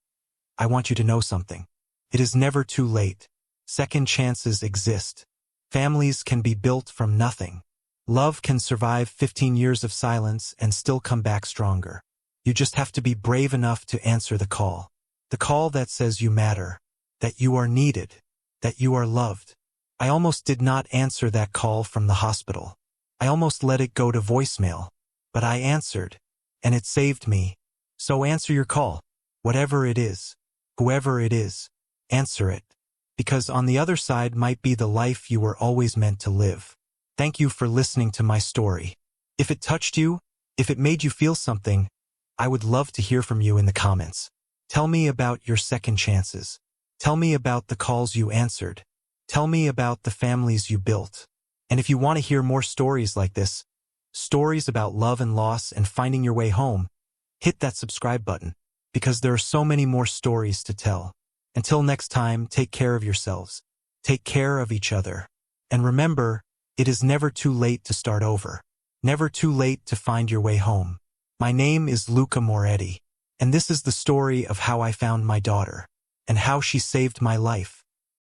[SPEAKER 1] I want you to know something. It is never too late. Second chances exist. Families can be built from nothing. Love can survive 15 years of silence and still come back stronger. You just have to be brave enough to answer the call. The call that says you matter, that you are needed, that you are loved. I almost did not answer that call from the hospital. I almost let it go to voicemail, but I answered, and it saved me. So answer your call, whatever it is, whoever it is, answer it, because on the other side might be the life you were always meant to live. Thank you for listening to my story. If it touched you, if it made you feel something, I would love to hear from you in the comments. Tell me about your second chances. Tell me about the calls you answered. Tell me about the families you built. And if you want to hear more stories like this, stories about love and loss and finding your way home, hit that subscribe button, because there are so many more stories to tell. Until next time, take care of yourselves. Take care of each other. And remember, it is never too late to start over. Never too late to find your way home. My name is Luca Moretti, and this is the story of how I found my daughter, and how she saved my life.